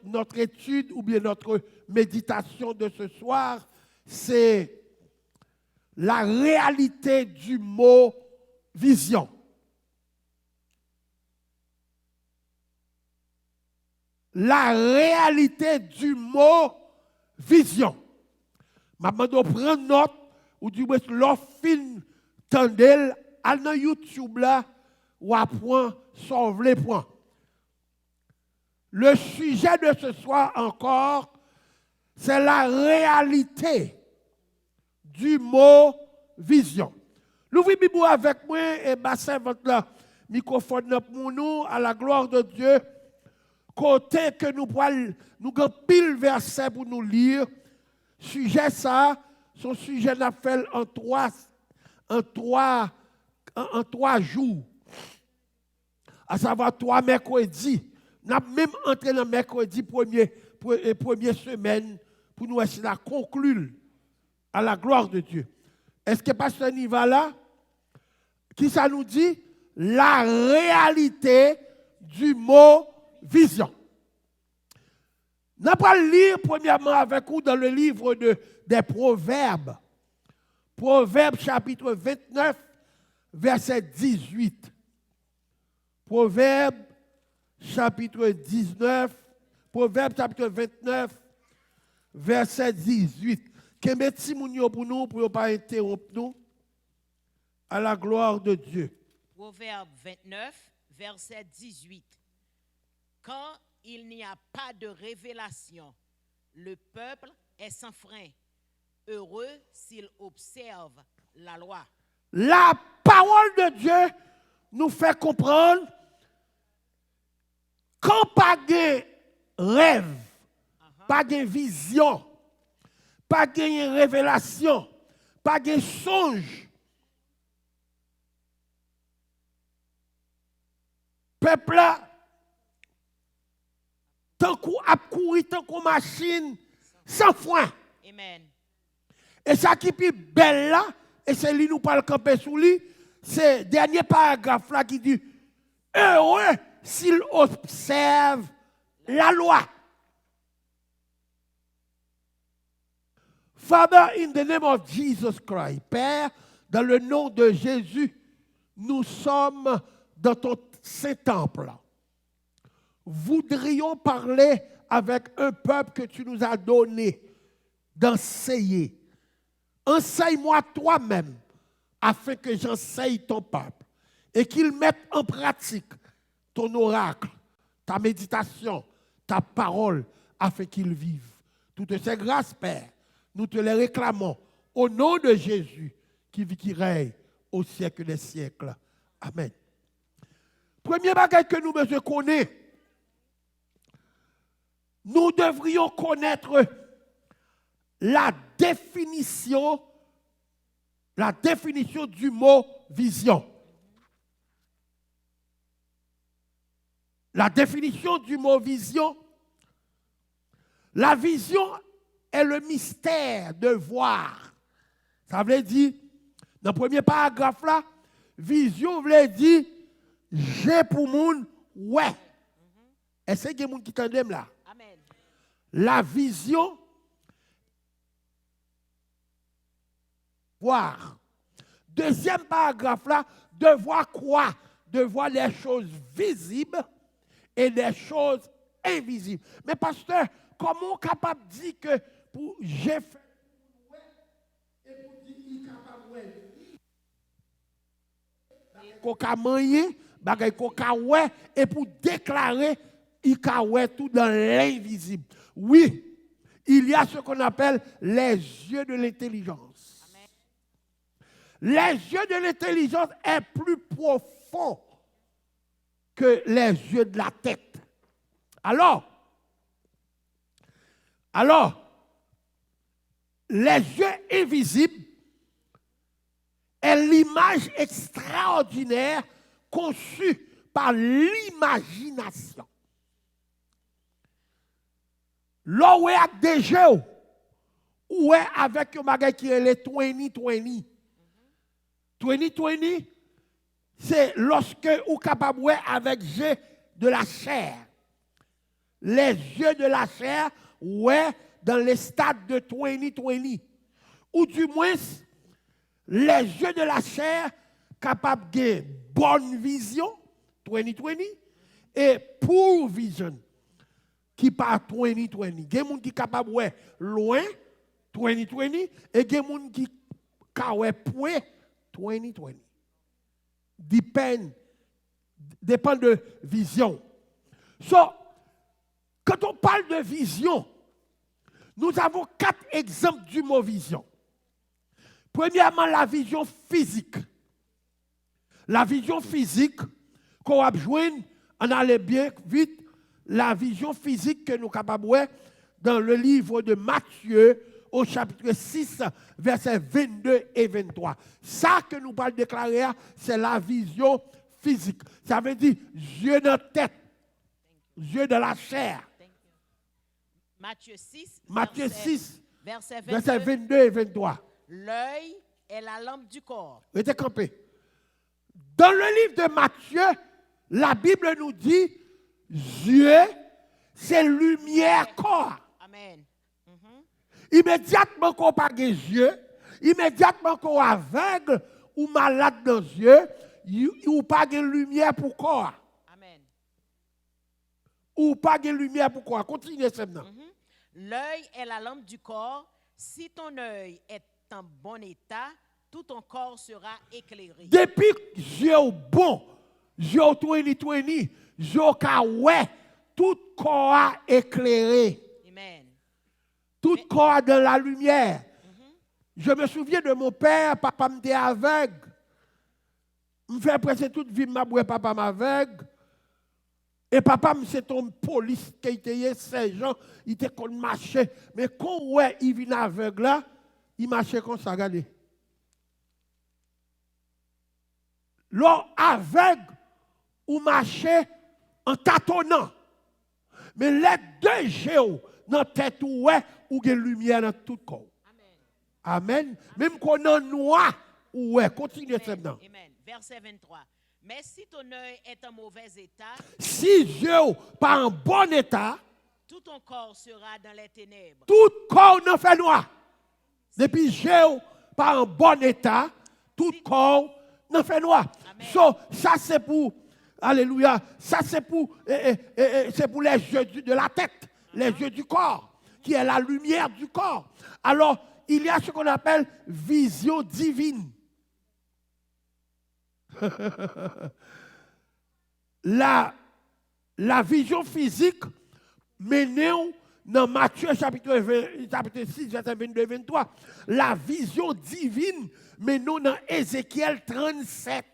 notre étude ou bien notre méditation de ce soir, c'est la réalité du mot vision. La réalité du mot vision. Maman doit prendre note ou du moins l'offre film tendel à dans YouTube là ou apprendre sauve les points. Le sujet de ce soir encore, c'est la réalité du mot vision. L'ouvrez Bible avec moi et bassin votre microphone pour nous à la gloire de Dieu. Côté que nous avons pile verset pour nous lire. Sujet ça, son sujet n'a fait en trois jours. À savoir 3 mercredis. Nous avons même entré dans mercredi première semaine pour nous essayer de conclure à la gloire de Dieu. Est-ce que pasteur Niva là? Qui ça nous dit? La réalité du mot vision. Nous allons lire premièrement avec vous dans le livre des Proverbes. Proverbes chapitre 29, verset 18. Proverbes chapitre 29, verset 18. Que mettez pour nous pour ne pas interrompre nous à la gloire de Dieu. Proverbe 29, verset 18. Quand il n'y a pas de révélation, le peuple est sans frein. Heureux s'il observe la loi. La parole de Dieu nous fait comprendre quand pas de rêve, pas de vision, pas de révélation, pas de songe, peuple là, tant qu'on a couru, tant qu'on machine, sans frein. Amen. Et ça qui est plus belle là, et c'est lui nous parle camper sous lui, c'est le dernier paragraphe là qui dit heureux s'il observe la loi. Father, in the name of Jesus Christ, Père, dans le nom de Jésus, nous sommes dans ton Saint-Temple. Voudrions parler avec un peuple que tu nous as donné d'enseigner. Enseigne-moi toi-même afin que j'enseigne ton peuple et qu'il mette en pratique ton oracle, ta méditation, ta parole afin qu'il vive. Toutes ces grâces, Père, nous te les réclamons au nom de Jésus qui vit, qui règne au siècle des siècles. Amen. Premier bagage que nous devons connaître, nous devrions connaître la définition du mot vision. La définition du mot vision. La vision est le mystère de voir. Ça veut dire, dans le premier paragraphe là, vision veut dire, j'ai pour moun, ouais. Est-ce qu'il y a des gens qui t'entendent là? Amen. La vision, voir. Deuxième paragraphe là, de voir quoi? De voir les choses visibles et les choses invisibles. Mais pasteur, comment on est capable de dire que pour j'ai fait et pour dire qu'il est capable de et pour déclarer il tout dans l'invisible. Oui, il y a ce qu'on appelle les yeux de l'intelligence. Amen. Les yeux de l'intelligence est plus profond que les yeux de la tête. Alors, les yeux invisibles est l'image extraordinaire conçue par l'imagination. Là où est des jeux, ou est avec un bagage qui est les 2020. 2020, c'est lorsque vous êtes capable avec jeu de la chair. les yeux de la chair, ouais, dans les stades de 2020. Ou du moins, les yeux de la chair capables de bonne vision, 2020, et pour vision, qui part 2020. Il y a des gens qui sont capables de loin, 2020, et il y a des gens qui sont point 2020. Dépend de vision. So, quand on parle de vision, nous avons 4 exemples du mot vision. Premièrement, la vision physique. La vision physique, qu'on va joindre, on allait bien vite, la vision physique que nous sommes capables de voir dans le livre de Matthieu, au chapitre 6, versets 22 et 23. Ça que nous parlons déclarer, c'est la vision physique. Ça veut dire yeux dans la tête, yeux dans la chair. Matthieu 6, Matthieu 6, verset versets 22. 22 et 23. L'œil est la lampe du corps. Restez campé. Dans le livre de Matthieu, la Bible nous dit yeux, c'est lumière corps. Amen. Immédiatement qu'on n'a pas de yeux, immédiatement qu'on est aveugle ou malade dans les yeux, ou pas de lumière pour corps. Amen. Ou pas de lumière pour corps. Continuez maintenant. L'œil est la lampe du corps. Si ton œil est en bon état, tout ton corps sera éclairé. Depuis yeux bon, yeux 2020, yeux ouais, tout corps éclairé. Amen. Tout corps dans la lumière. Je me souviens de mon père, papa m'était aveugle. Je fais presque toute vie, papa m'aveugle. Et papa, c'est un police qui était sergent, il était comme marché. Mais quand ouais, il vient aveugle là, il marchait comme ça, regardez. L'homme aveugle ou marchait en tâtonnant. Mais les deux géos dans la tête ou il y a lumière dans tout le corps. Amen. Même qu'on est noir, ouais, continuez maintenant. Amen. Verset 23. Mais si ton œil est en mauvais état, Si yeux pas en bon état, tout ton corps sera dans les ténèbres. tout corps n'en fait noir. Depuis yeux pas en bon état, tout corps n'en fait noir. So, ça c'est pour, alléluia, ça c'est pour les yeux de la tête, les yeux du corps, qui est la lumière du corps. Alors, il y a ce qu'on appelle vision divine. La vision physique menée dans Matthieu chapitre 6, verset 22 et 23. La vision divine menée dans Ézéchiel 37.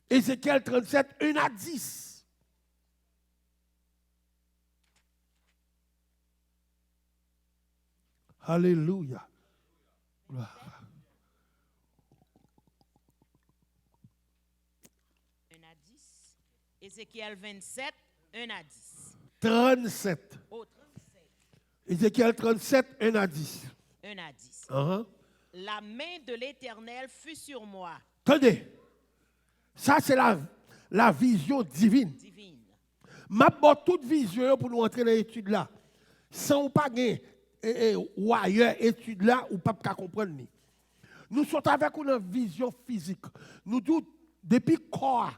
Ézéchiel 37, 1 à 10. Alléluia. Gloire. 1 à 10. Ézéchiel 27, 1 à 10. 37. Oh, 37. Ézéchiel 37, 1 à 10. 1 à 10. Uh-huh. La main de l'Éternel fut sur moi. Attendez. Ça, c'est la vision divine. Divine. Ma toute vision pour nous entrer dans l'étude là. Sans pas gagner ou ailleurs étude là, ou pas comprendre. Nous sommes avec une vision physique. Nous disons, depuis corps,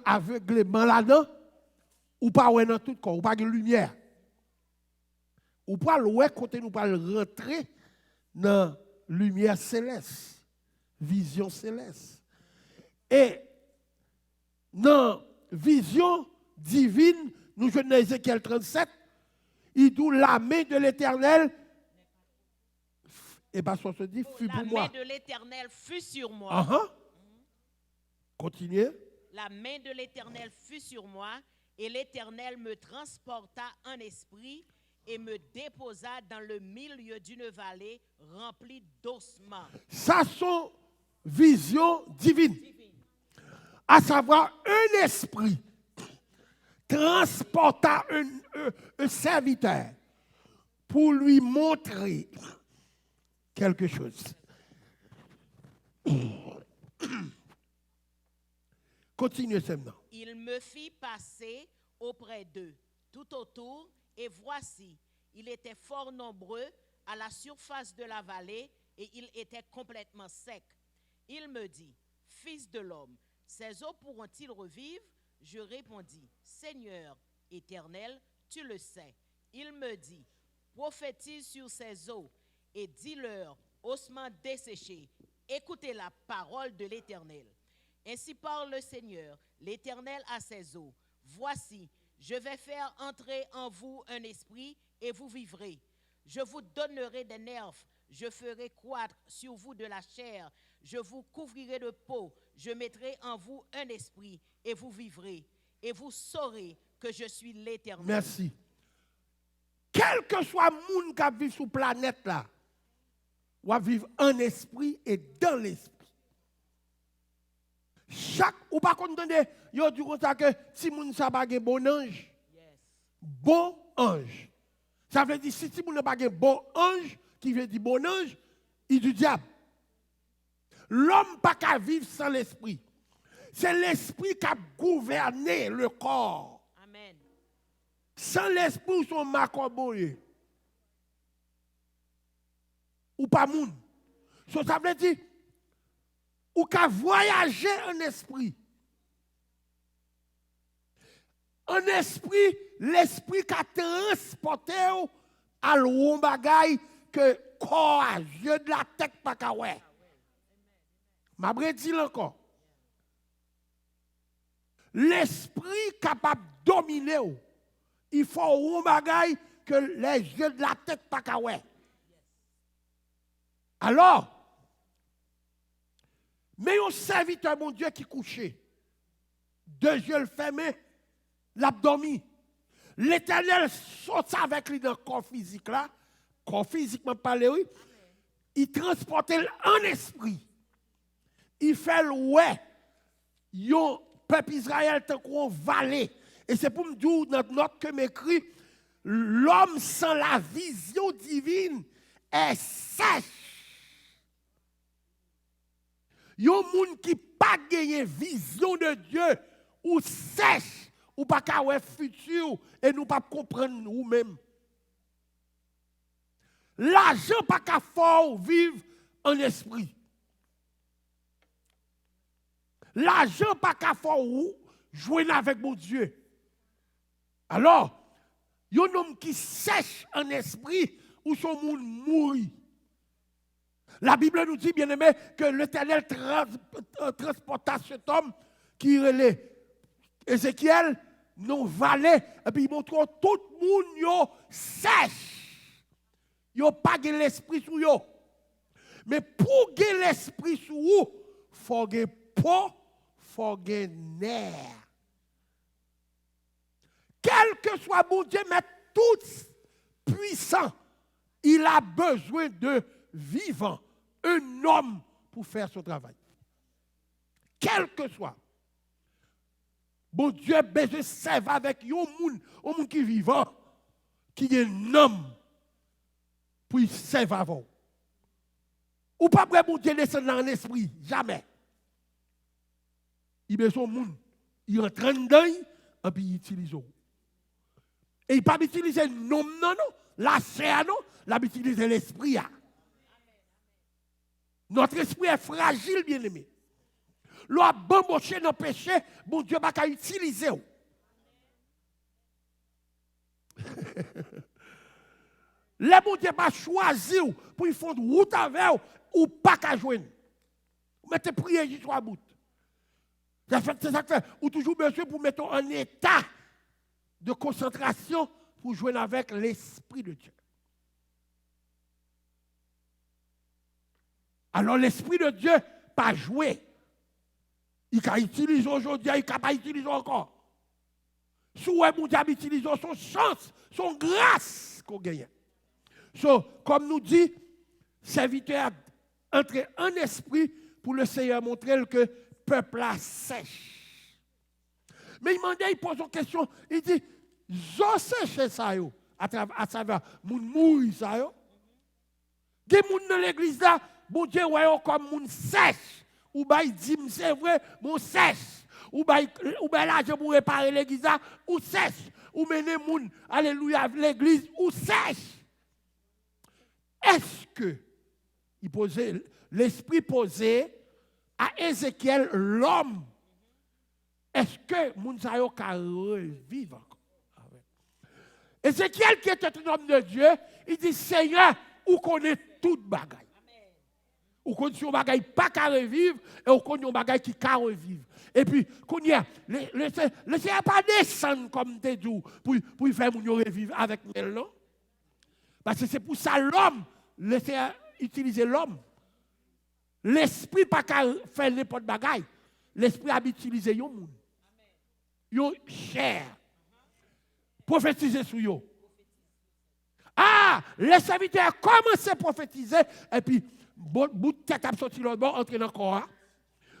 aveuglement là-dedans, ou pas dans tout corps, ou pas de lumière. Ou pas loin côté nous pas rentrer dans lumière céleste, vision céleste. Et dans vision divine, nous jouons dans Ézéchiel 37, il dit la main de l'Éternel, et bien ça se dit, fut pour moi. La main de l'Éternel fut sur moi. Uh-huh. Continuez. La main de l'Éternel fut sur moi, et l'Éternel me transporta en esprit et me déposa dans le milieu d'une vallée remplie d'ossements. Ça sont visions divines. À savoir un esprit transporta un serviteur pour lui montrer quelque chose. Continuez maintenant. Il me fit passer auprès d'eux, tout autour, et voici, il était fort nombreux à la surface de la vallée, et il était complètement sec. Il me dit, Fils de l'homme, ces eaux pourront-ils revivre? Je répondis, Seigneur éternel, tu le sais. Il me dit, prophétise sur ces eaux et dis-leur, ossements desséchés, écoutez la parole de l'Éternel. Ainsi parle le Seigneur, l'Éternel à ses eaux. Voici, je vais faire entrer en vous un esprit et vous vivrez. Je vous donnerai des nerfs, je ferai croître sur vous de la chair, je vous couvrirai de peau, je mettrai en vous un esprit et vous vivrez. Et vous saurez que je suis l'Éternel. Merci. Quel que soit le monde qui vit sur la planète là, on va vivre en esprit et dans l'esprit. Chaque, ou pas qu'on donne, yo dit comme ça que si moun sa pas un bon ange, bon ange. Ça veut dire si moun n'a pas un bon ange, qui veut dire bon ange, il du diable. L'homme pas qu'à vivre sans l'esprit. C'est l'esprit qui a gouverné le corps. Amen. Sans l'esprit, son macoboye. Ou pas moun. So, ça veut dire, ou qu'à voyager en esprit. En esprit, l'esprit qui a transporté à l'on bagay que corps, yeux de la tête pas qu'à ouais. M'a dit encore. L'esprit capable de dominer, il faut un bagay que les yeux de la tête pas qu'à ouais. Alors, mais un serviteur, mon Dieu, qui couchait, deux yeux fermés, l'abdomen. L'Éternel saute avec lui dans le corps physique là, corps physiquement parlé, oui. Il transportait en esprit. Il fait le ouais. Yon peuple Israël tant qu'on vallée. Et c'est pour me dire dans notre note que m'écrit, l'homme sans la vision divine est sèche. Yon moun qui pas gagné vision de Dieu ou sèche ou pas qu'à ouais futur et nous pas comprendre nous-mêmes. L'argent pas qu'à fort vivre en esprit. L'argent pas qu'à fort jouer avec mon Dieu. Alors, il y a un homme qui sèche en esprit ou son monde mourit. La Bible nous dit, bien aimé, que l'Éternel transporta cet homme qui relait Ézéchiel, non vallée, et puis il montre tout le monde sèche. Il n'y a pas de l'esprit sur eux. Mais pour gagner l'esprit sur eux, il faut gagner peau, il faut gagner nerf. Quel que soit mon Dieu, mais tout puissant, il a besoin de vivant, un homme pour faire son travail. Quel que soit. Bon Dieu a besoin de servir avec un monde qui est vivant, qui est un homme pour servir avant. Ou pas pour bon Dieu descendre dans l'esprit, jamais. Il besoin de monde, il entraîne dedans et puis il utilise. Et il ne pas utiliser non, la chair, non, il va utiliser l'esprit. Notre esprit est fragile, bien aimé. L'on bamboché dans le péché, bon Dieu va pas utiliser. Les bon Dieu va choisir pour y faire route avec ou pas qu'à joindre. Vous mettez prière jusqu'à bout. C'est ça que fait. Ou toujours besoin pour mettre en état de concentration pour jouer avec l'Esprit de Dieu. Alors l'Esprit de Dieu pas jouer. Il peut utiliser aujourd'hui, il ne peut pas utiliser encore. Si vous avez utilisé son chance, son grâce qu'on gagne. So, comme nous dit, serviteur entrer en esprit pour le Seigneur montrer que le peuple a sèche. Mais il demande, il pose une question, il dit, je sèche ça, à travers moun mourir ça. Des moun dans l'église là, bon Dieu, voyons comme moun sèche. Ou bah il dit, c'est vrai, mon sèche. ou l'argent pour réparer l'église, ou sèche, ou mener moun, alléluia, l'église, ou sèche. Est-ce que l'esprit posé à Ézéchiel, l'homme, est-ce que moun sa yo ka revivre encore? Ézéchiel qui était un homme de Dieu, il dit Seigneur, ou connaît toute bagaille. Ou connaît un bagaille pas qu'à revivre et ou connaît un bagaille qui qu'à revivre. Et puis, qu'on y a, le Seigneur pas descendre comme t'es dit pour faire moun yo revivre avec elle, non? Parce que c'est pour ça l'homme, le Seigneur utilise l'homme. L'esprit pas qu'à faire n'importe bagaille. L'esprit a utilisé yon moun. Yon cher. Prophétiser sur eux. Ah, les serviteurs commencent à prophétiser, et puis, bout de tête a sorti l'autre bord, entrer dans le corps.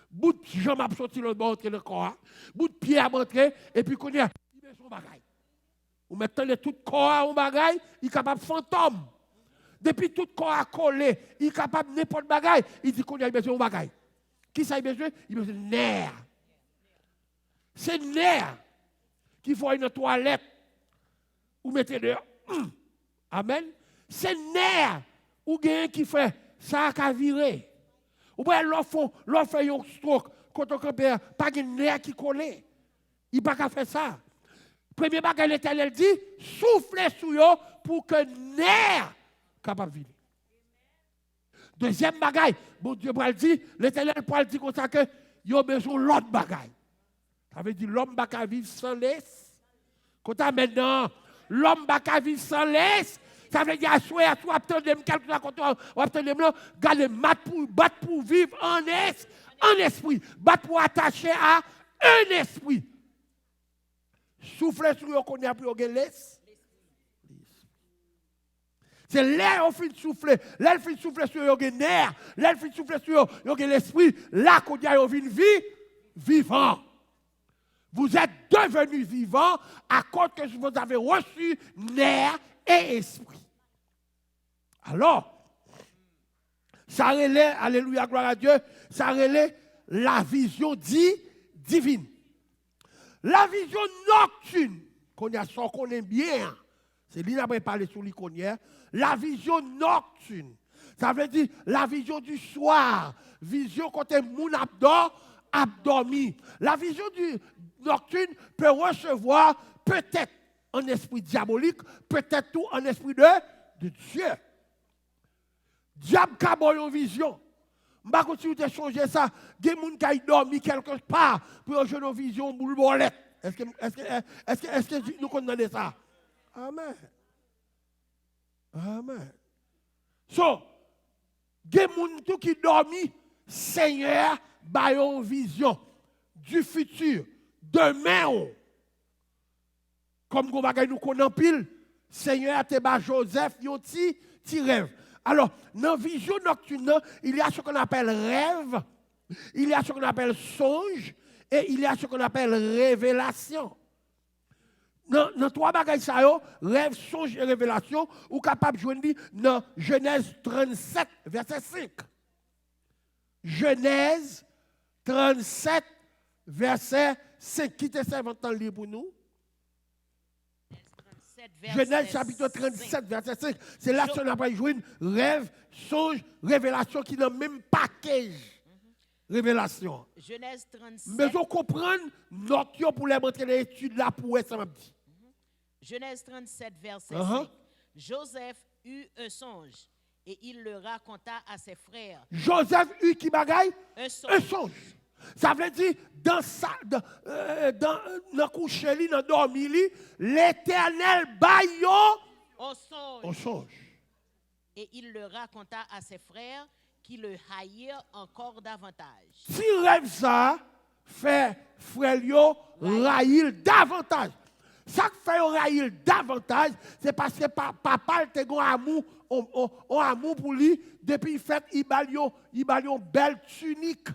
Bout de jambe a sorti l'autre bord, entrer dans le corps. Bout de pied a montré, et puis, qu'on y a, il met son bagaille. Ou maintenant, tout corps en bagaille, il est capable de fantôme. Depuis tout corps a collé, il est capable de n'importe bagaille, il dit qu'on y a besoin de bagaille. Qui ça a besoin? Il a besoin de nerf. C'est nerf qu'il faut une toilette. Ou mettez dehors. Amen. C'est nerf ou gain qui fait ça à virer. Ou bien l'offre fait un stroke quand on compare pas de nerf qui colle. Il pas qu'à faire ça. Premier bagage l'Éternel dit soufflez sur eux pour que nerf capable vivre. Deuxième bagage, bon Dieu va dire l'Éternel va dire comme ça que il a besoin de l'autre bagage. Ça veut dire l'homme va vivre sans laisse. Quand maintenant l'homme va vivre sans laisse, ça veut dire à soi, obtenir quelque chose, obtenir garder battre pour vivre en esprit, battre pour attacher à un esprit. Souffler sur eux qu'on a plus de laisse. C'est l'air au fin de souffler, l'air fin de souffler sur eux, nerf, l'air fin de souffler sur eux, l'esprit, là qu'on a une vie vivant. Vous êtes devenus vivants à cause que vous avez reçu nerf et esprit. Alors, ça relève, alléluia, gloire à Dieu, ça relève la vision divine. La vision nocturne, qu'on aime bien, c'est lui qui a parlé sur l'icônière, la vision nocturne, ça veut dire la vision du soir, vision quand moun abdormi. La vision du nocturne peut recevoir peut-être un esprit diabolique, peut-être tout un esprit de Dieu. Diable a une vision. Je ne sais pas si vous avez changé ça. Il y a des gens qui dormi quelque part pour avoir une vision boule bolette. Est-ce que nous condamnons ça? Amen. Amen. So, il y a des gens qui dormi, Seigneur, a une vision du futur. Demain, comme nous connaissons pile, Seigneur te ba Joseph, yon ti rêve. Alors, dans la vision nocturne, il y a ce qu'on appelle rêve, il y a ce qu'on appelle songe, et il y a ce qu'on appelle révélation. Dans trois bagages, rêve, songe et révélation, ou capable de joindre dans Genèse 37, verset 5. Genèse 37, verset 5. Qui te serve en temps libre pour nous? Genèse chapitre 37, verset 5. C'est là qu'on a pas joué rêve, songe, révélation qui n'a même package. Révélation. Genèse 37. Mais on comprend notre pour les montrer les études là pour ça m'a dit. Genèse 37, verset 5. Joseph eut un songe et il le raconta à ses frères. Joseph eut qui bagaille? Un songe. Ça veut dire, dans le coucher, dans le dormir, l'Éternel baillot au songe. Et il le raconta à ses frères qui le haïrent encore davantage. Si rêve ça, fait frère haïr davantage. Ça fait haïr davantage, c'est parce que papa te gon amour, on amour pour lui, depuis il fait il balio belle tunique.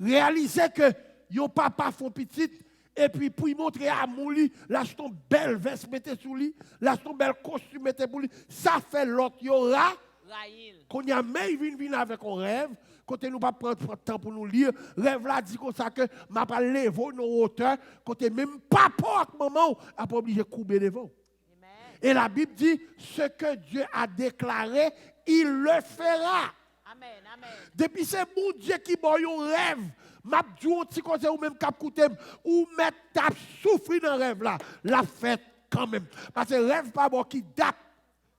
Réalisez que yon papa font petit et puis pour lui montrer amour lui, lâche ton belle veste mettez sur lui, lâche ton belle costume mettez pour lui, ça fait l'autre yo là. Qu'on y a même vinn avec un rêve, côté nous pas prendre temps pour nous lire, rêve là dit comme ça que m'a pas lever nos hauteur, côté même papa avec maman a pas obligé couper devant. Et la Bible dit ce que Dieu a déclaré, il le fera. Amen, amen. Depuis c'est bon Dieu qui boit un rêve, m'a dit un petit conseil ou même cap coûter ou mettre tap souffrir dans rêve là, la fête quand même. Parce que rêve pas bon qui date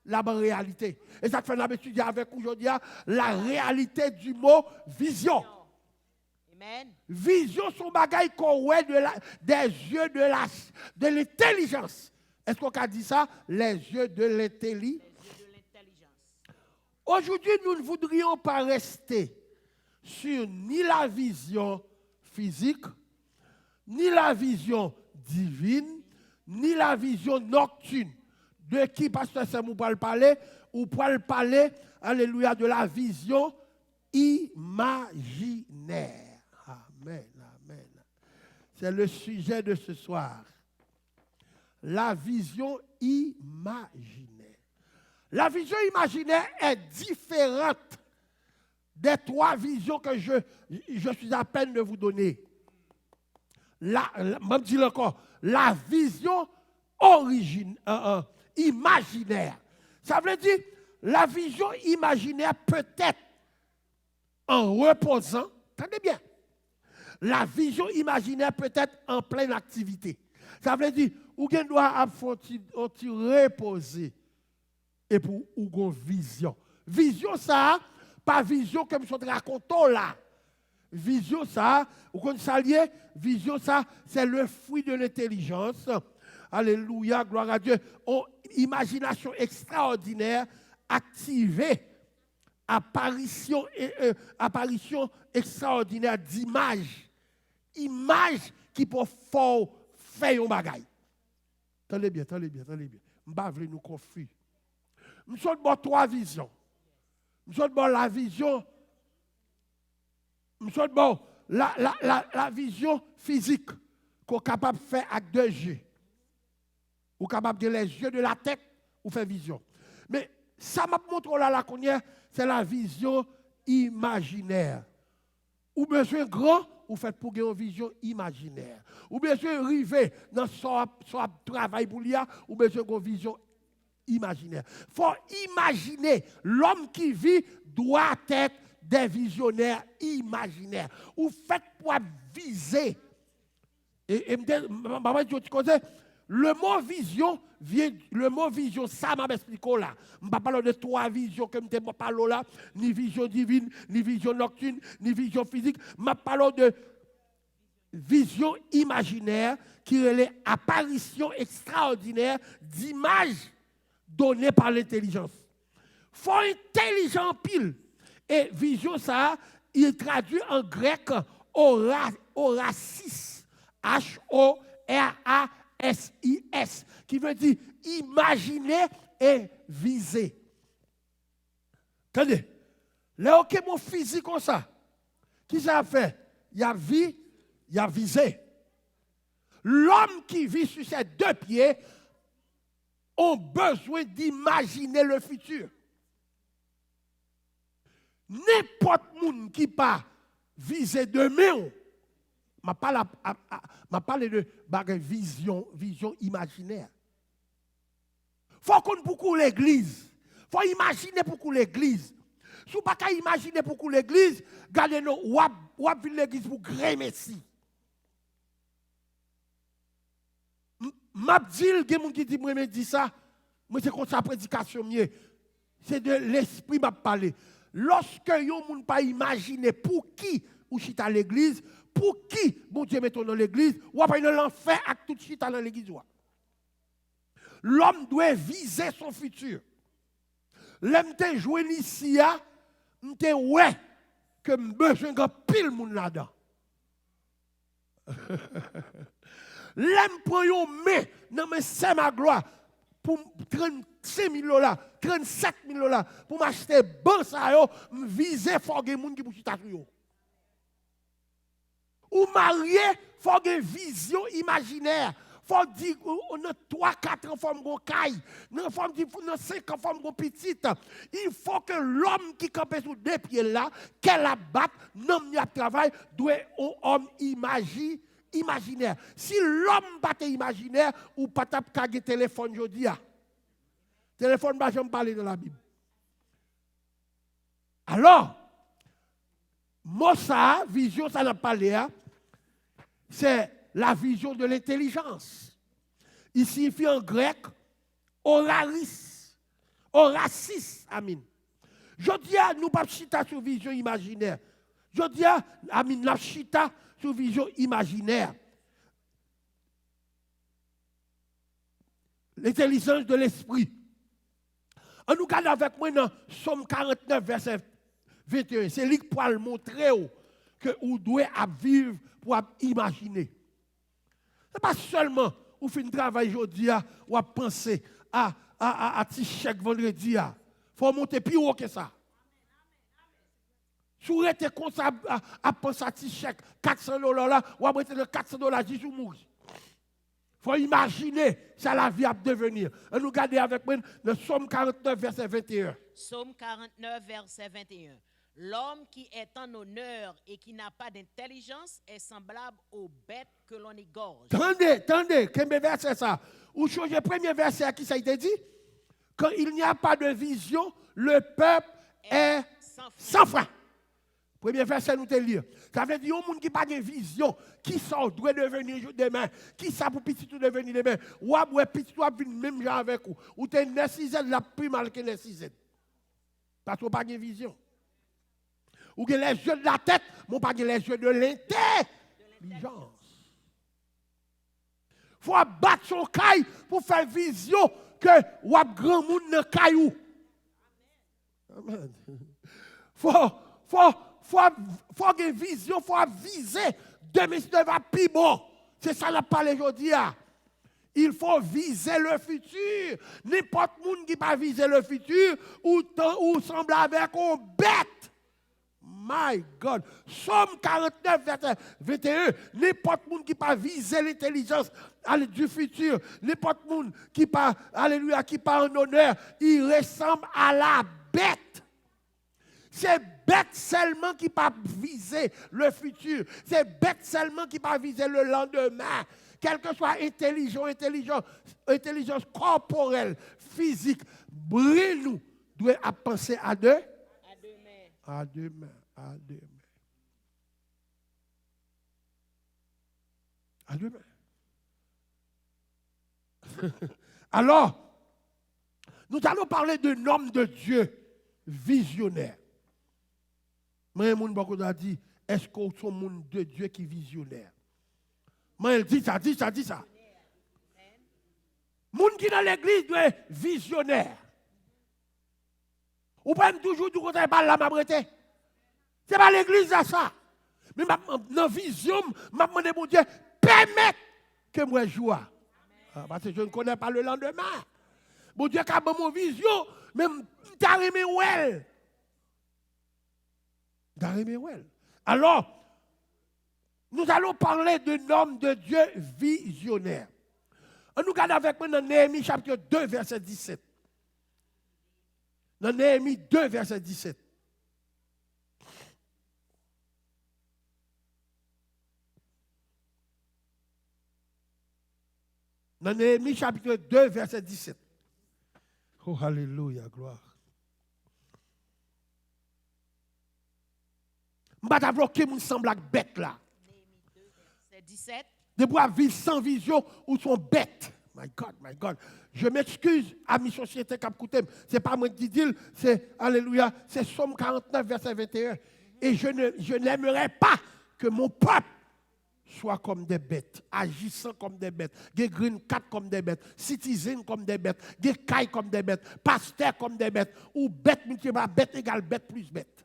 la bonne réalité. Et ça fait l'habitude avec aujourd'hui la réalité du mot vision. Amen. Vision son bagage qu'on voit des yeux de l'intelligence. Est-ce qu'on a dit ça? Les yeux de l'intelligence. Aujourd'hui, nous ne voudrions pas rester sur ni la vision physique, ni la vision divine, ni la vision nocturne. De qui, pasteur Samuel, pour parler? Ou pour parler, alléluia, de la vision imaginaire. Amen, amen. C'est le sujet de ce soir. La vision imaginaire. La vision imaginaire est différente des trois visions que je suis à peine de vous donner. Même dire encore, la vision imaginaire. Ça veut dire, la vision imaginaire peut être en reposant. Attendez bien. La vision imaginaire peut être en pleine activité. Ça veut dire, ou bien doit reposer et pour ou vision. Vision ça, pas vision comme je raconte là. Vision ça, ou qu'on s'allie, vision ça, c'est le fruit de l'intelligence. Alléluia, gloire à Dieu. Imagination extraordinaire activée. Apparition extraordinaire d'images. Images qui peuvent faire un bagage. Tenez bien. Je ne vais pas nous confus. Nous sommes dans trois visions. Nous sommes dans la vision. Nous sommes dans la vision physique qu'on est capable de faire avec deux yeux. Ou capable de les yeux de la tête ou faire vision. Mais ça m'a montré là c'est la vision imaginaire. Ou besoin grand, ou faites pour une vision imaginaire. Ou besoin arriver dans son travail pour l'IA, ou besoin d'une vision imaginaire. Il faut imaginer, l'homme qui vit doit être des visionnaires imaginaires. Ou faites pour viser. Et maman dit, le mot vision vient, le mot vision, ça m'a expliqué là. Je ne parle pas de trois visions comme je parle là, ni vision divine, ni vision nocturne, ni vision physique. Je parle de vision imaginaire qui est l'apparition extraordinaire d'images données par l'intelligence. Faut intelligent pile. Et vision ça, il traduit en grec Horacis. H-O-R-A-S-I-S, qui veut dire imaginer et viser. Attendez, là, ok, mon physique comme ça, qui ça fait? Il y a vie, il y a visé. L'homme qui vit sur ses deux pieds a besoin d'imaginer le futur. N'importe qui qui pas viser demain, m'a parlé de vision imaginaire. Faut qu'on beaucoup l'église. Faut imaginer beaucoup l'église. Si vous pas imaginer beaucoup l'église, regardez nous wap l'église pour grand messie. M'a dit quelqu'un qui dit moi me dit ça, moi c'est comme ça prédication mieux. C'est de l'esprit m'a parlé. Lorsque yon moun pas imaginer pour qui ou chita l'église, pour qui bon Dieu mettons dans l'église, ou pas dans l'enfer avec tout chita dans l'église. L'homme doit viser son futur. L'homme te joué ici, m'te ouais que besoin de pile moun là-dedans. L'homme prend yon main, non mais c'est ma gloire pour 35 000 $, 37 000 $, pour m'acheter bon ça yo, viser faut gen moun qui pour chita yo. Ou marié, faut une vision imaginaire. faut dire, on a 3, 4 enfants qui ont caille, on a 5 enfants qui ont petite. Il faut que l'homme qui campe sous 2 pieds là, qu'elle abatte, non, il travail, doit être un homme imaginaire. Si l'homme pas imaginaire, ou pas taper téléphone aujourd'hui. Téléphone, je ne parle dans la Bible. Alors, Mossa, vision, ça n'a pas parlé, c'est la vision de l'intelligence. Il signifie en grec oraris. Oracis, amin. Je dis à nous pas chita sur vision imaginaire. Je dis à amin, la chita sur vision imaginaire. L'intelligence de l'esprit. On nous garde avec moi dans Somme 49, verset 21. C'est lui qui peut le montrer que vous devez vivre pour imaginer. Ce n'est pas seulement vous faites un travail aujourd'hui ou à penser à petit chèque vendredi. Il faut monter plus haut que ça. Si vous êtes comme ça à penser à petit chèque, $400 là, ou à mettre $400 juste pour mourir. Il faut imaginer ça la vie à devenir. Et nous regardons avec moi le Somme 49, verset 21. Psaume 49, verset 21. L'homme qui est en honneur et qui n'a pas d'intelligence est semblable aux bêtes que l'on égorge. Attendez, quel verset ça? Ou changez le premier verset à qui ça a été dit? Quand il n'y a pas de vision, le peuple est sans frein. Premier verset, nous te lire. Ça veut dire, un monde qui n'a pas de vision, qui sort, doit devenir demain, qui sait pour petit tout devenir demain, ou à petit tout venir même genre avec vous, ou tu es né 6 ans, la plus mal que les 6 ans. Parce qu'on n'a pas de vision. Ou que les yeux de la tête, mais pas les yeux de l'intelligence. Il faut battre son caille pour faire vision que ou a grand monde dans caillou. Amen. Faut une vision, faut viser. Demain, ça va plus bon. C'est ça la parole aujourd'hui. Il faut viser le futur. N'importe monde qui pas viser le futur ou semble avec une bête. My God. Somme 49, verset 21. N'importe monde qui pas viser l'intelligence du futur, n'importe monde qui pas, alléluia, qui pas en honneur, il ressemble à la bête. C'est bête seulement qui pas viser le futur. C'est bête seulement qui pas viser le lendemain. Quelle que soit intelligence corporelle, physique, brille-nous, doit penser à deux. À demain. À demain. Alors, nous allons parler d'un homme de Dieu visionnaire. Mais mon beaucoup a dit, est-ce qu'on est un monde de Dieu qui est visionnaire? Mais elle dit ça. Monde qui dans l'église doit être visionnaire. Ou pas toujours du côté par la mabrete. C'est pas l'église à ça. Mais dans la vision, je demande mon Dieu, permettre que moi joue. Parce que je ne connais pas le lendemain. Mon Dieu, quand mon vision, même t'arrimes well. Alors, nous allons parler d'un homme de Dieu visionnaire. On nous regarde avec moi dans Néhémie chapitre 2, verset 17. Dans Néhémie 2, verset 17. Dans Néhémie chapitre 2, verset 17. Oh, alléluia, gloire. Je ne vais pas bloquer mon semble bête là. Néhémie 2, verset 17. De pouvoir vivre sans vision ou sont bêtes. My God. Je m'excuse à mes sociétés qui écoutent. Ce n'est pas moi qui dis, c'est alléluia, c'est Somme 49, verset 21. Et je n'aimerais pas que mon peuple soit comme des bêtes, agissant comme des bêtes, des green cat comme des bêtes, citizens comme des bêtes, des cailles comme des bêtes, pasteurs comme des bêtes, ou bêtes multipliées par bêtes égale bêtes plus bêtes.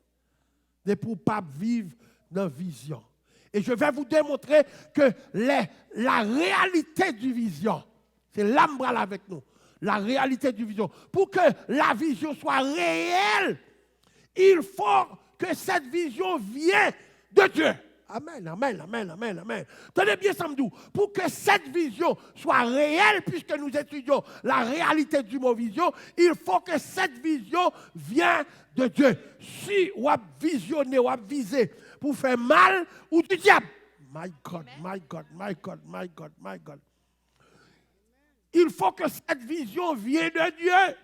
De pour pas vivre dans la vision. Et je vais vous démontrer que la réalité du vision, c'est l'ambral avec nous, la réalité du vision. Pour que la vision soit réelle, il faut que cette vision vienne de Dieu. Amen, amen, amen, amen, amen. Tenez bien, Samdou, pour que cette vision soit réelle, puisque nous étudions la réalité du mot vision, il faut que cette vision vienne de Dieu. Si on a visionné, on a visé pour faire mal ou du diable. My God, my God, my God, my God, my God. Il faut que cette vision vienne de Dieu.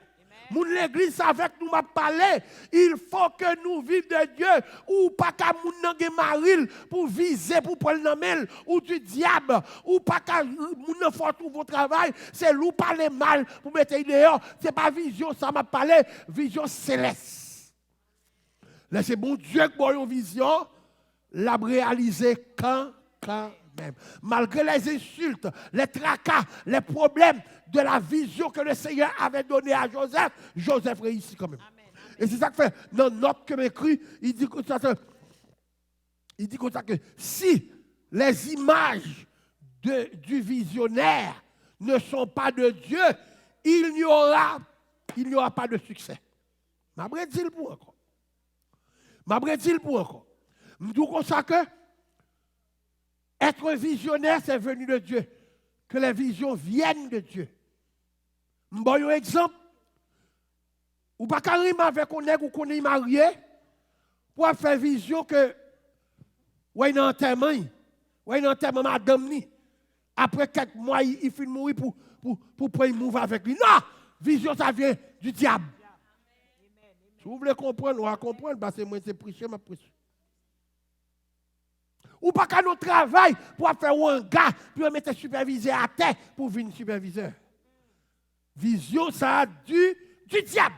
Mon l'église avec nous m'a parlé. Il faut que nous vivions de Dieu. Ou pas qu'à moun nange maril pour viser, pour prendre le ou du diable. Ou pas qu'à moun faut tout votre travail. C'est l'ou parler mal pour mettre dehors. Ce n'est pas vision, ça m'a parlé. Vision céleste. Là, c'est bon Dieu qui a une vision. L'a réalisé quand même. Malgré les insultes, les tracas, les problèmes de la vision que le Seigneur avait donnée à Joseph, Joseph réussit quand même. Amen. Et c'est ça que fait, dans notre que m'écrit, il dit comme ça que si les images du visionnaire ne sont pas de Dieu, il n'y aura pas de succès. Je vais dire pour encore. Je dis comme ça que être visionnaire, c'est venu de Dieu. Que les visions viennent de Dieu. Je vais donner un exemple. Ou pas carrément avec un nègre ou qu'on est marié pour faire vision que ou un enterrement, madame ni. Après quelques mois, il finit mourir pour prendre move avec lui. Non! Vision, ça vient du diable. Si vous voulez comprendre, on va comprendre, parce que moi, c'est prêcher, ma prêche. Ou pas qu'à notre travail pour faire un gars, puis mettre superviseur à terre pour venir superviseur. Vision, ça a du diable.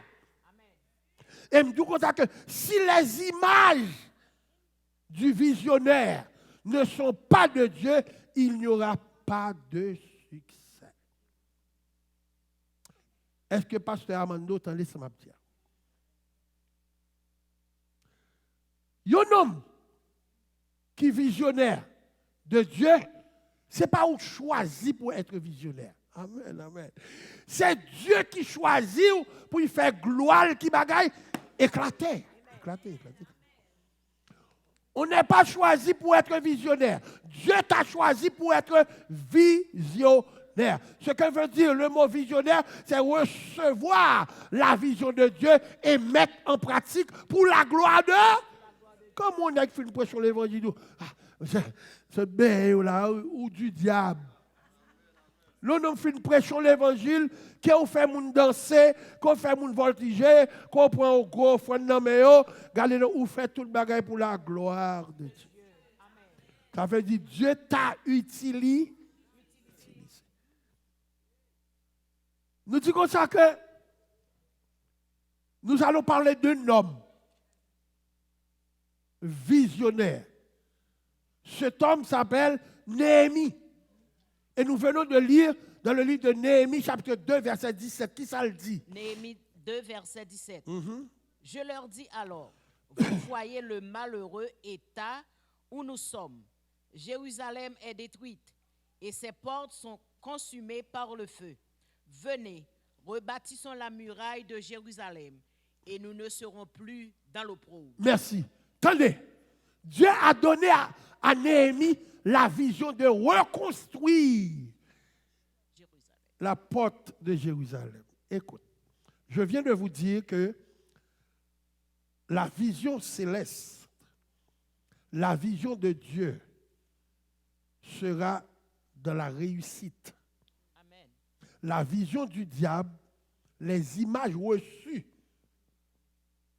Et je me dis comme ça que si les images du visionnaire ne sont pas de Dieu, il n'y aura pas de succès. Est-ce que Pasteur Armando t'en laisse ma dire? Il y a un homme qui est visionnaire de Dieu, ce n'est pas où choisi pour être visionnaire. Amen, amen. C'est Dieu qui choisit pour y faire gloire, qui bagaille, éclater. On n'est pas choisi pour être visionnaire. Dieu t'a choisi pour être visionnaire. Ce que veut dire le mot visionnaire, c'est recevoir la vision de Dieu et mettre en pratique pour la gloire de Dieu. Comme on a fait une pression l'évangile, c'est bien là, ou du diable. L'on fait une pression l'évangile, qu'on fait moun danser, qu'on fait moun voltiger, qu'on prend au gros fond dans mes regardez, ou fait tout le bagage pour la gloire de Dieu. Ça veut dire Dieu t'a utilisé. Nous disons comme ça que nous allons parler d'un homme visionnaire. Cet homme s'appelle Néhémie. Et nous venons de lire dans le livre de Néhémie, chapitre 2, verset 17. Qui ça le dit? Néhémie 2, verset 17. Je leur dis alors, vous voyez le malheureux état où nous sommes. Jérusalem est détruite et ses portes sont consumées par le feu. Venez, rebâtissons la muraille de Jérusalem et nous ne serons plus dans l'opprobre. Merci. Attendez, Dieu a donné à Néhémie la vision de reconstruire la porte de Jérusalem. Écoute, je viens de vous dire que la vision céleste, la vision de Dieu sera dans la réussite. Amen. La vision du diable, les images reçues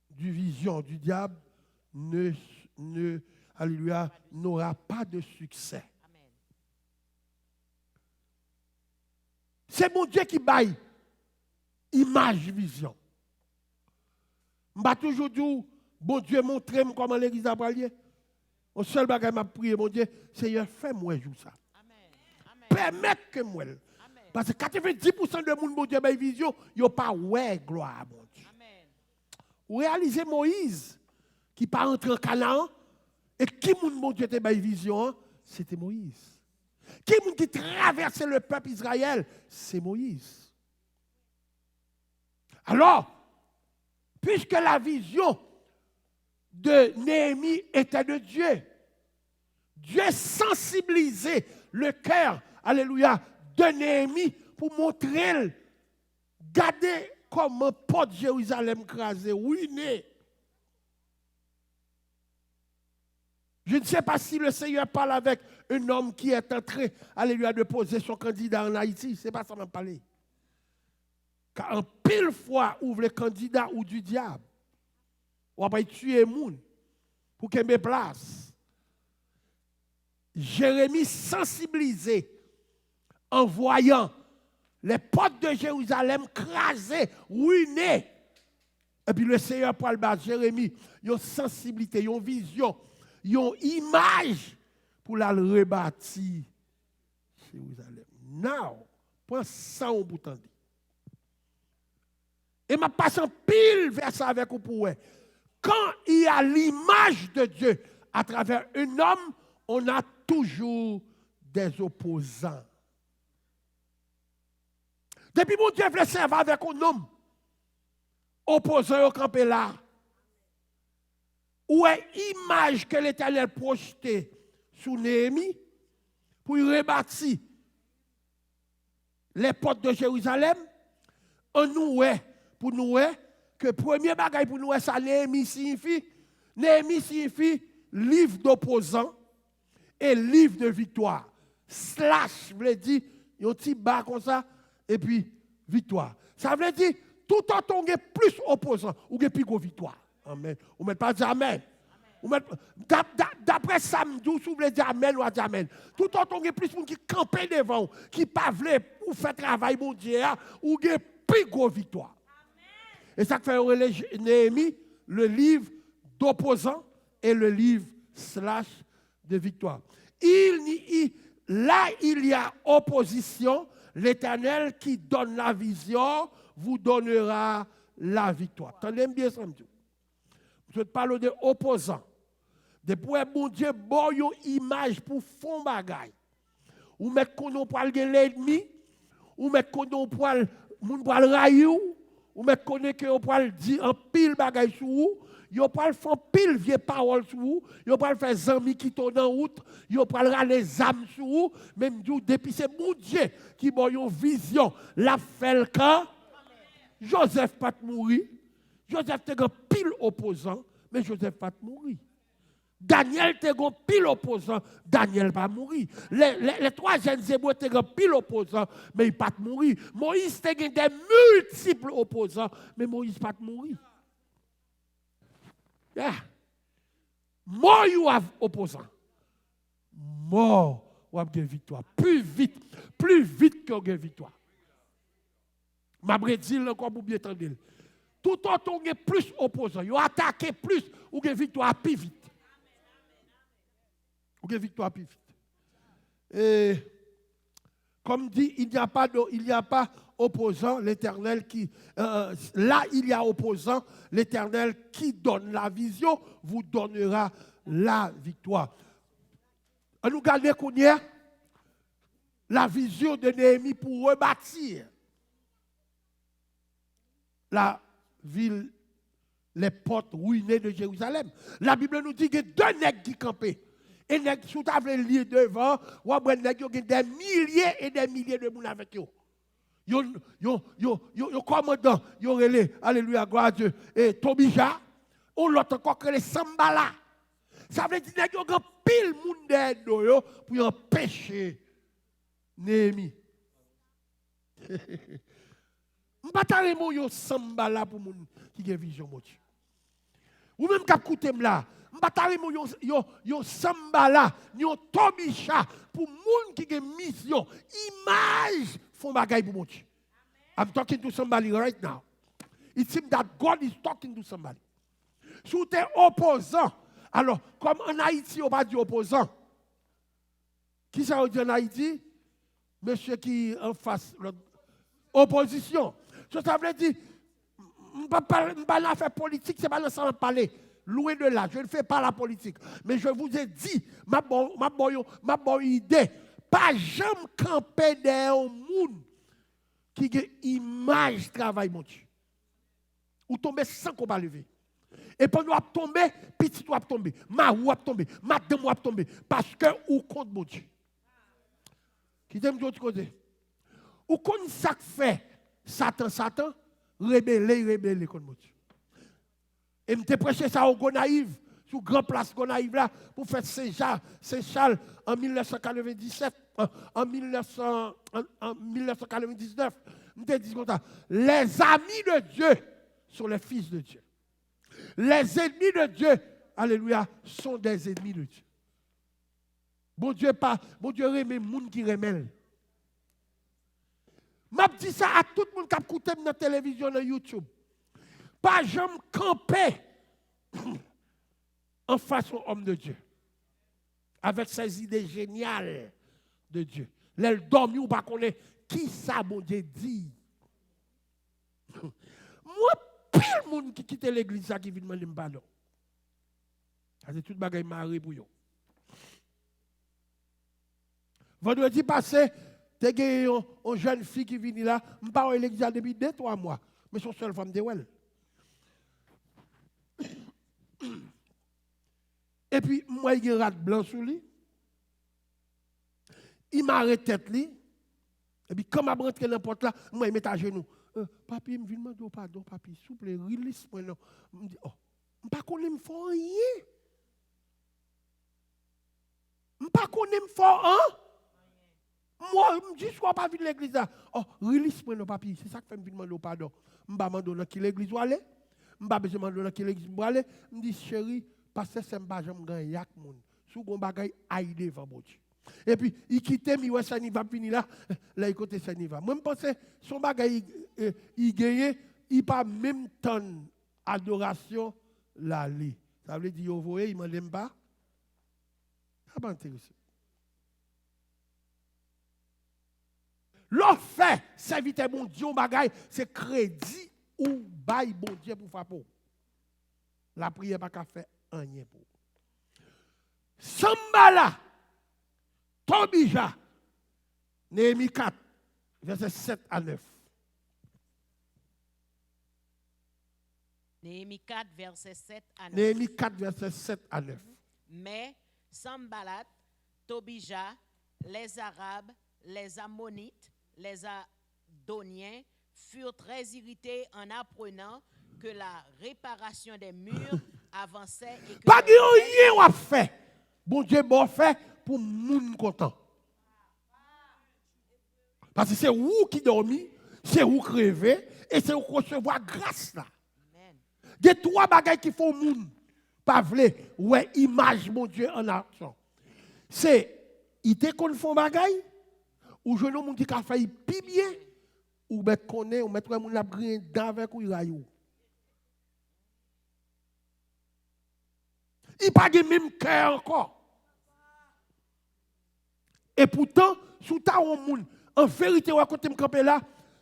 du vision du diable alléluia, n'aura pas de succès. Amen. C'est mon Dieu qui baille image, vision. Je vais toujours dire, bon Dieu, montrez-moi comment l'église a parlé. Au seul bagage m'a prié, mon Dieu, Seigneur, fais-moi jouer ça. Amen. Permette que moi. Amen. Parce que 90% de monde, mon Dieu, baille vision, ils n'ont pas ouais gloire, mon Dieu. Amen. Vous réalisez Moïse, qui pas entré en Canaan, et qui mon Dieu te baille vision, c'était Moïse. Qui traversait le peuple Israël, c'est Moïse. Alors, puisque la vision de Néhémie était de Dieu, Dieu sensibilisait le cœur, alléluia, de Néhémie pour montrer, regardez comment porte Jérusalem crasé, ruiné. Je ne sais pas si le Seigneur parle avec un homme qui est en train, alléluia, de poser son candidat en Haïti. Ce n'est pas ça m'a parlé. Car en pile fois, ouvre le candidat ou du diable. On va tuer les gens pour qu'il me place. Jérémie sensibilisé en voyant les portes de Jérusalem crasées, ruinées. Et puis le Seigneur parle à Jérémie, il y a une sensibilité, il y a une vision, il y a une image pour la rebâtir Jérusalem. Now, prends ça au bout de et ma passe en pile vers ça avec vous pour quand il y a l'image de Dieu à travers un homme, on a toujours des opposants. Depuis mon Dieu veut servir avec un homme, opposant au campé là. Où est l'image que l'Éternel projetait sous Néhémie pour rebâtir les portes de Jérusalem? En nous, pour nous, que premier bagage pour nous, ça Néhémie signifie livre d'opposant et livre de victoire. Slash veut dire, il y a un petit bas comme ça, et puis victoire. Ça veut dire, tout en temps, il y a plus opposant, ou il y a plus de victoire. Amen. Vous ne mettez pas dire Amen. D'après Samedi, vous voulez dire Amen ou à dire Amen. Tout en temps, il y a plus de gens qui campent devant, qui ne veulent pas ou faire travail, mon Dieu, ou il y a plus de victoire. Et ça fait Néhémie, le livre d'opposant et le livre slash de victoire. Là, il y a opposition. L'Éternel qui donne la vision vous donnera la victoire. Attendez bien ça, monsieur. Je parle de opposant. Depuis bon Dieu, bon une image pour fond bagaille. Ou mettre qu'on on parle de l'ennemi, ou mettre qu'on on parle moun parle rayou, ou mettre qu'on que on parle dire en pile bagaille sur vous. Yo parle faire pile vieille parole sur vous, yo parle faire zami qui tourne en route, yo parle les âmes sur vous, même depuis c'est mon Dieu qui bon une vision, la fait le camp. Joseph pas mourir. Joseph était un pile opposant, mais Joseph pas mourir. Daniel était un pile opposant, Daniel pas mourir. Les trois jeunes Hébreux étaient un pile opposant, mais ils pas mourir. Moïse était des multiples opposants, mais Moïse pas mourir. Yeah. More you have opposant. More you have une victoire. Plus vite que une victoire. Ma bredil encore pour bien entendre. Tout autant il y a plus opposants. Ils ont attaqué plus ou une victoire plus vite. Ou une victoire plus vite. Et comme dit, il n'y a pas opposant, l'Éternel qui... là, il y a opposant, l'Éternel qui donne la vision, vous donnera la victoire. On nous garde la vision de Néhémie pour rebâtir la ville, les portes ruinées de Jérusalem. La Bible nous dit que deux nègres qui campaient. Et nègres, sous table lié devant, ou après nègres, il y a des milliers et des milliers de monde avec eux. Yo commandant, yo relé, alléluia, gloire à Dieu, et Tobija, ou l'autre encore que les Sambala. Ça veut dire qu'il y a pile monde derrière pour empêcher Néhémie. Je ne vais pas yo Sambala pour moun qui a vision mon Dieu. Ou même qu'à écouter là, je ne vais pas yo Sambala, yo Tobija pour moun qui a mission, image font bagaille pour mon Dieu. I'm talking to somebody right now. It seems that God is talking to somebody. Si tu es opposant, alors, comme en Haïti, on va dire opposant. Qui ça veut dire en Haïti? Monsieur qui en face, opposition. Ça veut dire, je ne vais pas faire politique, c'est pas le sang parler. Loin de là, je ne fais pas la politique. Mais je vous ai dit, ma bonne idée, pas jamais camper derrière un monde qui a une image travail, mon Dieu. Ou tomber sans qu'on va lever. Et pendant que tomber, petit va tomber, ma roue va tomber, madame va tomber. Parce que ou compte mon Dieu. Qui t'aime d'autre côté? Ou qu'on ça fait Satan, rebeller contre mon Dieu. Et me prêché ça au Gonaïve, sur grand place Gonaïve là, pour faire Saint-Charles en 1997, en 1999. Me dit comme ça, les amis de Dieu sont les fils de Dieu. Les ennemis de Dieu, alléluia, sont des ennemis de Dieu. Bon Dieu remet les gens qui remettent. Je dis ça à tout le monde qui a écouté dans la télévision, dans YouTube. Pas jamais camper en face aux hommes de Dieu. Avec ces idées géniales de Dieu. Les dormi ou pas connaître qui ça, bon Dieu dit. Moi, pile monde qui quitte l'église qui vient demander pardon. C'est tout bagaille maré pour eux. Vendredi passé, tu as une jeune fille qui vient là, je ne pas à l'église depuis 2-3 mois, mais son seule femme de elle. Et puis, moi, il y a un rat blanc sur lui. Il m'a arrêté tête lui. Et puis, quand je rentre dans la porte là, moi, il met à genoux. Papi, je viens demander pardon, papi, s'il vous plaît, release-moi. Je me dis, oh, je ne sais pas qu'on me fait rien. Je ne sais pas qu'on me fait rien. Moi, je me dis, je ne suis pas vu de l'église là. Oh, release-moi, non, papi. C'est ça que fait me demander pardon. Je ne sais pas demander qui l'église va aller. Je ne sais pas demander qui l'église va aller. Je me dis, chérie, parce que c'est un bagage qui est yak moun. Sous un bagage aïe devant mon Dieu. Et puis, il quitte, il ouais, ça n'y va finir là. Là, il côté ça n'y va. Moi, je pense que son bagage, il gagne, il pas même temps adoration là. Ça veut dire, vous voyez, il ne m'aime pas. Ça va intéresser. L'offre, serviteur bon Dieu, bagage, c'est crédit ou bail bon Dieu pour faire pour. La prière n'a pas faire rien pour. Sambala, Tobija, Néhémie 4, verset 7 à 9. Néhémie 4, verset 7 à 9. Néhémie 4, verset 7 à 9. Mais Sambalat, Tobija, les Arabes, les Ammonites, les Adoniens furent très irrités en apprenant que la réparation des murs avançait et que... Pas de rien à faire. Bon Dieu, bon fait pour moun content. Parce que c'est vous qui dormez, c'est vous qui rêvez, et c'est vous qui recevez grâce là. Il y a 3 bagages qui font moun. Pas vrai, ouais, image mon Dieu en action. C'est, il te qu'on font bagaille, ou je ne moun qui a fait plus bien, ou ben connaît, ou mettre moun la brin d'avec ou rayou. Il n'a pas de même cœur encore. Et pourtant, sous ta moun, en vérité, ou à côté de camper là,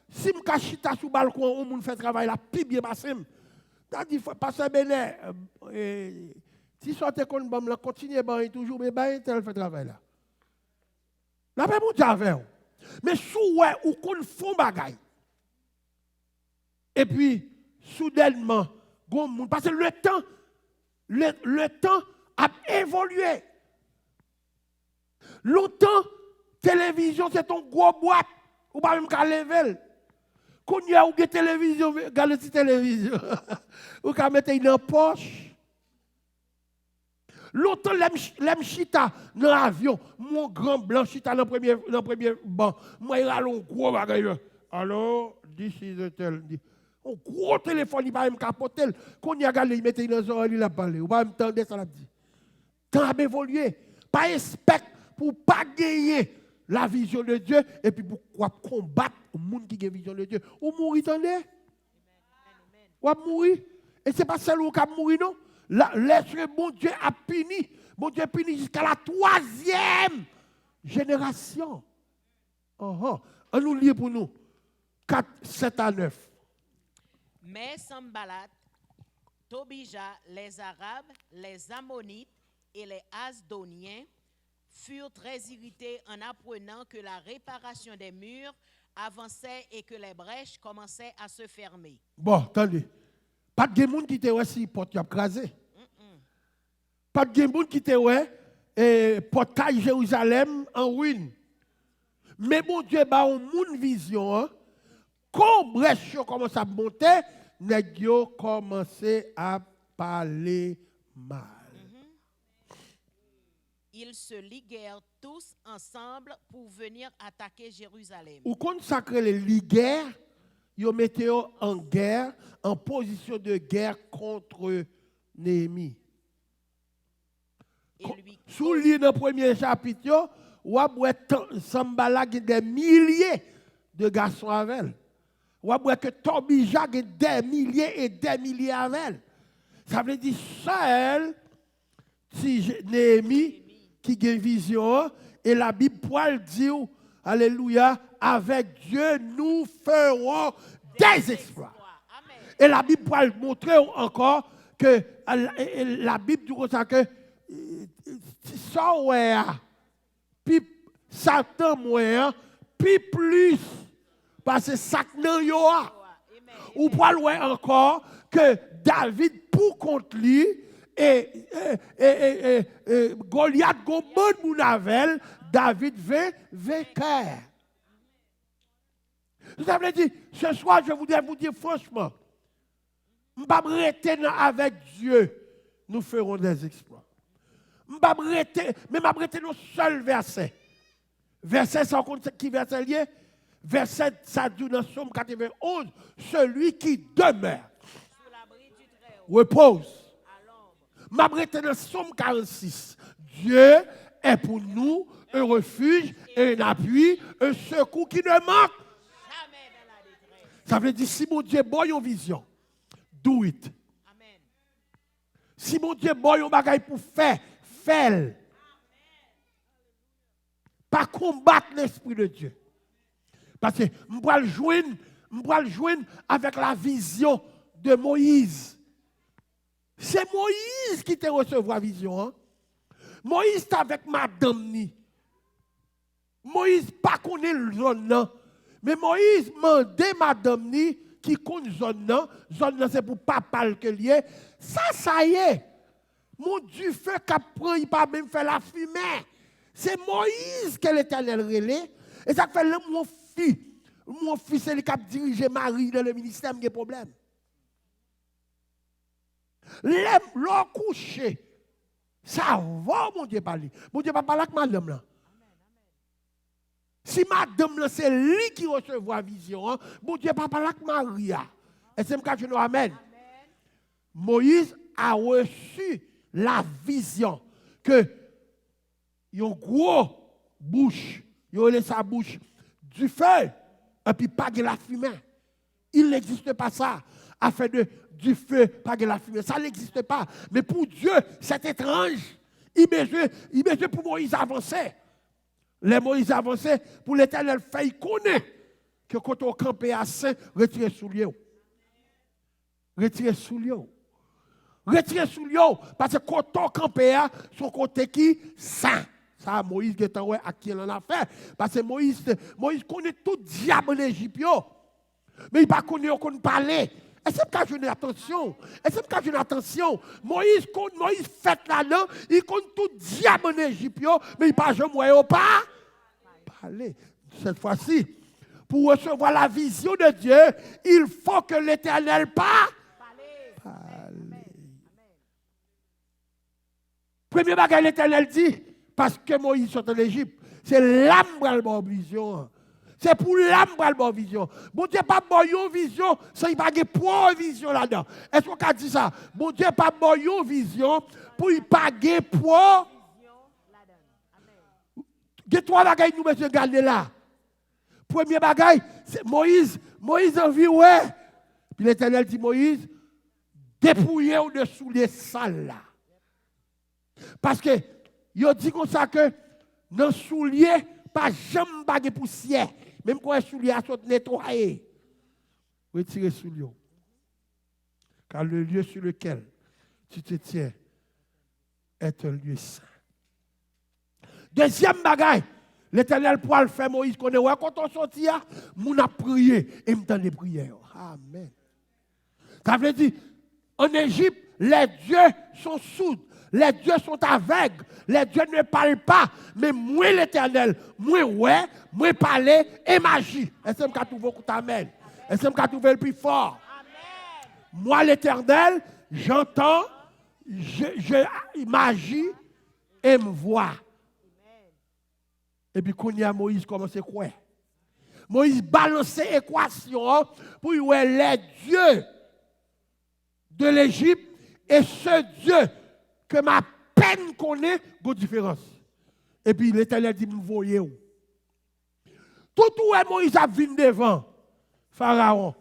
si je suis chita sous le balcon, on moun fait travail là, plus bien passé. T'as dit, pasteur Benet, si sortez qu'on bam là, continuez ben toujours, mais ben tel fait travail là. Là, pas mon avec. Mais sous ouais, ou qu'on font bagaille. Et puis, soudainement, parce que le temps a évolué. Longtemps, télévision, c'est ton gros boîte. Ou pas même qu'à lever. Quand il y a une télévision, regardez cette télévision. Ou qu'à mettre dans la poche. Longtemps, l'aime chita dans l'avion. Mon grand blanc chita dans le premier banc. Moi, il a un gros bagage. Alors, d'ici de tel. Un gros téléphone, il va me capoter. Quand il a regardé, il mettait dans les oreilles, il a parlé. Ou pas me tendre, ça l'a dit. Temps a évolué. Pas respect pour pas gagner la vision de Dieu et puis pour combattre le monde qui a la vision de Dieu. Ou mourir, attendez? Ou mourir? Et ce n'est pas celle qui a mourir, non? L'être bon Dieu a puni. Bon Dieu a puni jusqu'à la 3e génération. On nous lit pour nous. 4, 7 à 9. Mais Sambalat, Tobija, les Arabes, les Ammonites et les Asdoniens furent très irrités en apprenant que la réparation des murs avançait et que les brèches commençaient à se fermer. Bon, attendez. Pas de monde qui te ouais si porte y a crasé. Pas de monde qui te ouais portail Jérusalem en ruine. Mais bon Dieu ba un monde vision hein. Comme brèche commence à monter, nèg yo commencé à parler mal. Ils se liguèrent tous ensemble pour venir attaquer Jérusalem. Ou consacrer les ligueurs, ils mettaient en guerre, en position de guerre contre Néhémie. Sous le dans le premier chapitre, ou Sambala a des milliers de garçons avec elle. Ou que Tobija a des milliers et des milliers avec elle. Ça veut dire seul, si Néhémie qui a une vision, et la Bible pourrait dire, alléluia, avec Dieu nous ferons des exploits. Et la Bible pourrait montrer encore que la Bible dit ça que ça ouais, puis Satan moins, puis plus, parce que Satan yo a. Ou pourrait voir encore que David pour contre lui, et Goliath go bon mounavel, David vainqueur. Ça veut dire, ce soir, je voudrais vous dire franchement, je ne vais pas rester avec Dieu, nous ferons des exploits. Je ne vais pas rester, mais je vais rester dans un seul verset. Verset, sans compte qui verset lié? Verset, ça dit dans Somme 91, celui qui demeure, repose. M'abriter dans Somme 46. Dieu est pour nous un refuge, un appui, un secours qui ne manque. Ça veut dire si mon Dieu boit une vision, do it. Amen. Si mon Dieu boit un bagage pour faire, fais-le. Pas combattre l'esprit de Dieu. Parce que je vais le joindre avec la vision de Moïse. C'est Moïse qui te recevoir la vision. Hein? Moïse est avec madame ni. Moïse pas connaît le zone non. Mais Moïse mandait madame ni qui connaît zone non. Zone non c'est pour papa que lié. Ça y est. Mon Dieu feu qu'a prend il pas même faire la fumée. C'est Moïse que l'Éternel relais. Et ça fait là mon fils c'est lui qui a dirigé Marie dans le ministère, il y a problème. L'homme couché, ça va, mon Dieu, parler. Mon Dieu, pas parler avec madame là. Si madame là, c'est lui qui recevra la vision, hein, mon Dieu, pas parler avec Maria. Et c'est le nous amen. Moïse a reçu la vision que yon gros bouche, yon laisse sa bouche du feu, et puis pas de la fumée. Il n'existe pas ça. Afin du feu, pas de la fumée. Ça n'existe pas. Mais pour Dieu, c'est étrange. Il mesure pour Moïse avancer. Les Moïse avançait, pour l'Éternel fait, il connaît que quand on campe à saint, retirez sous lieu. Retirez sous lieu. Retirez sous lieu. Parce que quand on campe à son côté qui saint. Ça, Moïse qui est en à qui il en a fait. Parce que Moïse connaît tout diable en Égypte. Mais il ne connaît pas qu'on parle. Est-ce que je n'ai attention? Est-ce que je n'ai attention? Moïse fait là-dedans, il connaît tout diable en Égypte, mais il n'a pas jamais pas parler. Cette fois-ci, pour recevoir la vision de Dieu, il faut que l'Éternel parle. Premier bagage, l'Éternel dit, parce que Moïse sort en Égypte, c'est l'âme qui a la vision. C'est pour l'âme qui a la vision. Bon Dieu pas une vision, ça il pas de point vision là-dedans. Est-ce qu'on a dit ça? Bon Dieu pas une vision pour il pas de point. Il y a trois bagages nous mettons garder là. Premier bagage, c'est Moïse en vie ouais. Puis l'Éternel dit Moïse, dépouillez au-dessous les salles là. Parce que il dit comme ça que dans le soulier pas jamais pas de poussière. Même quand un soulier a sauté nettoyé. Retirez soulier. Car le lieu sur lequel tu te tiens est un lieu saint. Deuxième bagaille, l'Éternel pourra le faire Moïse connaît ouais quand on sortit mon a prié et me donne les prières. Amen. Ça veut dire En Égypte, les dieux sont sourds, les dieux sont aveugles, les dieux ne parlent pas. Mais moi, l'Éternel, moi, ouais, moi, parler et magie. Est-ce que tu veux que t'amènes? Est-ce que tu veux le plus fort? Moi, l'Éternel, j'entends, je magie et me vois. Et puis, quand il y a Moïse, commence à quoi? Moïse balançait l'équation pour voir les dieux de l'Égypte et ce Dieu que ma peine connaît, une différence. Et puis l'Éternel dit, vous voyez où? Tout où Moïse a vu devant Pharaon.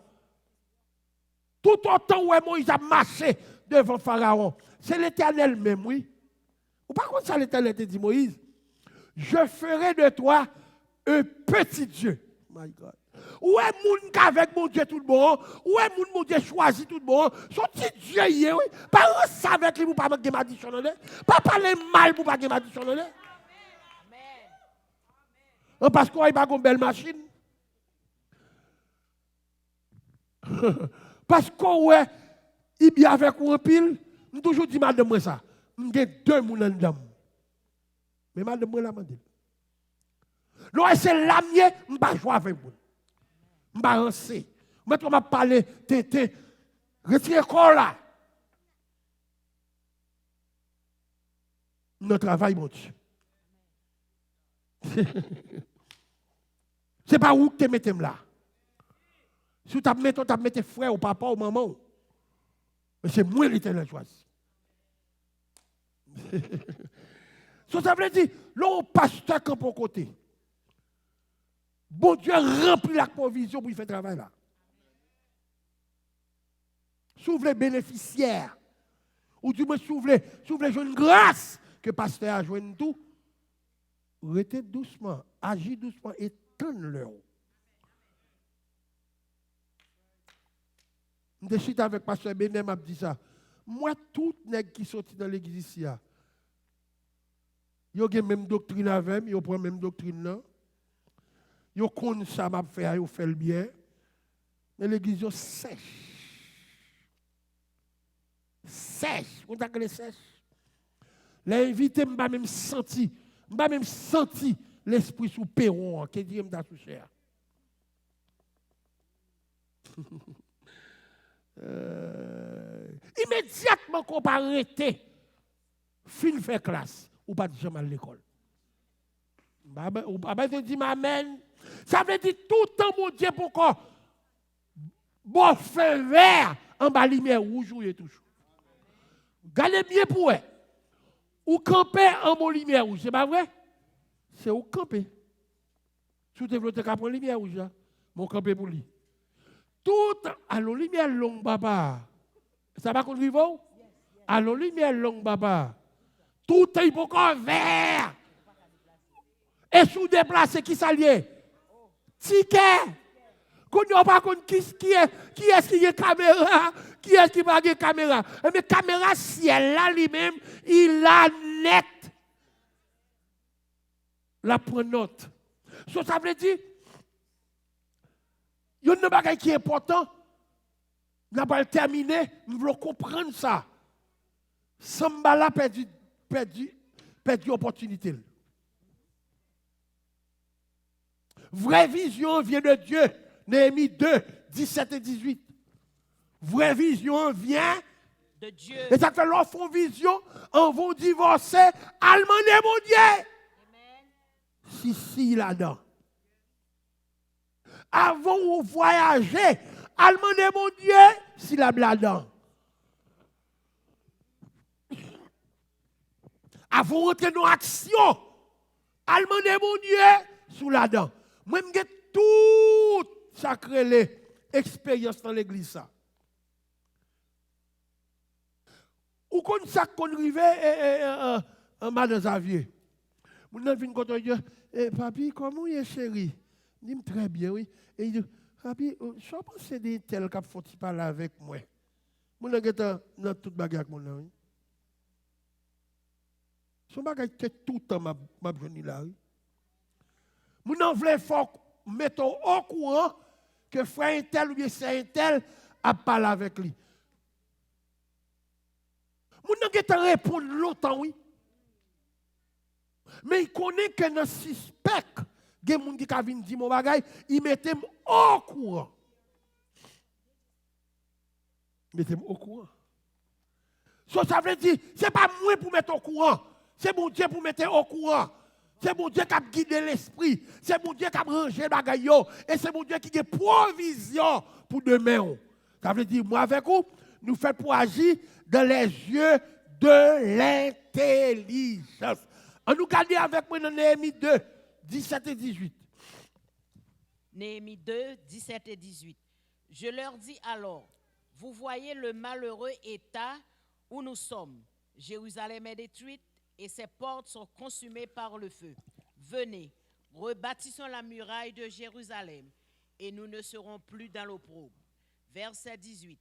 Tout autant où Moïse a marché devant Pharaon. C'est l'Éternel même, oui. Ou par contre, ça l'Éternel te dit, Moïse, je ferai de toi un petit Dieu. My God. Où est moun avec mon Dieu tout le monde? Où est mon Dieu choisi tout le monde? Son petit Dieu hier, oui. Pas ça avec lui pour pas manquer malédiction. Pas parler mal pour pas manquer malédiction. Parce qu'on n'a pas une belle machine. Parce qu'on il y a avec un pile. Je toujours dit madame moi ça. Je deux moun en dedans. Mais madame moi la mande. Non, c'est la mienne, je ne vais pas jouer avec vous. Je ne vais pas rancer. Maintenant, je vais parler, retirez corps là. Notre travail, mon Dieu. Ce n'est pas où que tu mettez là. Si tu mets frère ou papa ou maman, mais c'est moi l'Éternel choisi. Ça veut dire, l'on pasteur camp pour côté. Bon Dieu remplit la provision pour y faire travail là. S'ouvre les bénéficiaires. Ou du moins s'ouvre les jeunes grâce que le pasteur a joué tout. Restez doucement, agis doucement et tente-leur. Je suis avec pasteur Benem m'a dit ça. Moi, tout nèg qui sorti dans l'église ici, ils ont la même doctrine avec, ils ont la même doctrine là. Ils connaissent ça, m'a fait, ils fait le bien. Mais l'église est sèche. Sèche. Vous avez sèche. L'invité m'a même senti l'esprit sous perron, qui dit m'a sous cher. Immédiatement qu'on va arrêter, fin faire classe, ou pas jamais à l'école. Ou pas te dire amen. Ça veut dire tout le temps, mon Dieu, pourquoi bon feu vert en bas lumière rouge ou toujours. Gardez bien pour eux. Ou camper en bas lumière rouge, c'est pas vrai? C'est où camper. Si vous développez qu'à prendre lumière rouge, mon camper pour lui. Tout à la lumière longue, papa. Ça va conduire vous? À la lumière longue, papa. Tout est pourquoi vert. Et sous déplacé, qui s'allie? Ticket. Qu'on n'a pas compte qui est-ce qui a caméra, qui est-ce qui va avoir caméra. Mais caméra, si elle là lui-même, il a net. La prend note. Ça veut dire, il y a une chose qui est important. Nous n'avons pas terminé, nous voulons comprendre ça. Sambala perdu l'opportunité. Vraie vision vient de Dieu. Néhémie 2, 17 et 18. Vraie vision vient de Dieu. Et ça fait l'offre vision, on va divorcer, allemand mon Dieu. Amen. Si, là-dedans. Avant de voyager, allemand mon Dieu, si là-dedans. Avant de rentrer dans l'action, allemand mon Dieu, sous là-dedans. Moi, j'ai tout sacré expérience dans l'église. Ou comme ça qu'on arrivait en bas de Xavier. Mon enfant vient quand dire, papi, comment est chéri? Il dit très bien, oui. Et il dit, papi, je pense que c'est des tels qui font parler avec moi. Mon enfant est dans toute bagarre avec mon enfant. Son bagage est tout le temps m'a venu là. Mon enfant faut mettre au courant que frère tel ou bien c'est tel a parlé avec lui. Moun nan gen te répondre longtemps, oui. Mais il connaît que dans suspect, il y a des gens qui viennent dire mon bagay, il mettait au courant. Mettez-moi au courant. Ça veut dire, ce n'est pas moi pour mettre au courant, c'est mon Dieu pour mettre au courant. C'est mon Dieu qui a guidé l'esprit, c'est mon Dieu qui a rangé le bagay, et c'est mon Dieu qui a provision pour demain. Ça veut dire, moi avec vous, nous faisons pour agir dans les yeux de l'intelligence. On nous garde avec moi dans Néhémie 2, 17 et 18. Néhémie 2, 17 et 18. Je leur dis alors, vous voyez le malheureux état où nous sommes. Jérusalem est détruite et ses portes sont consumées par le feu. Venez, rebâtissons la muraille de Jérusalem et nous ne serons plus dans l'opprobre. Verset 18.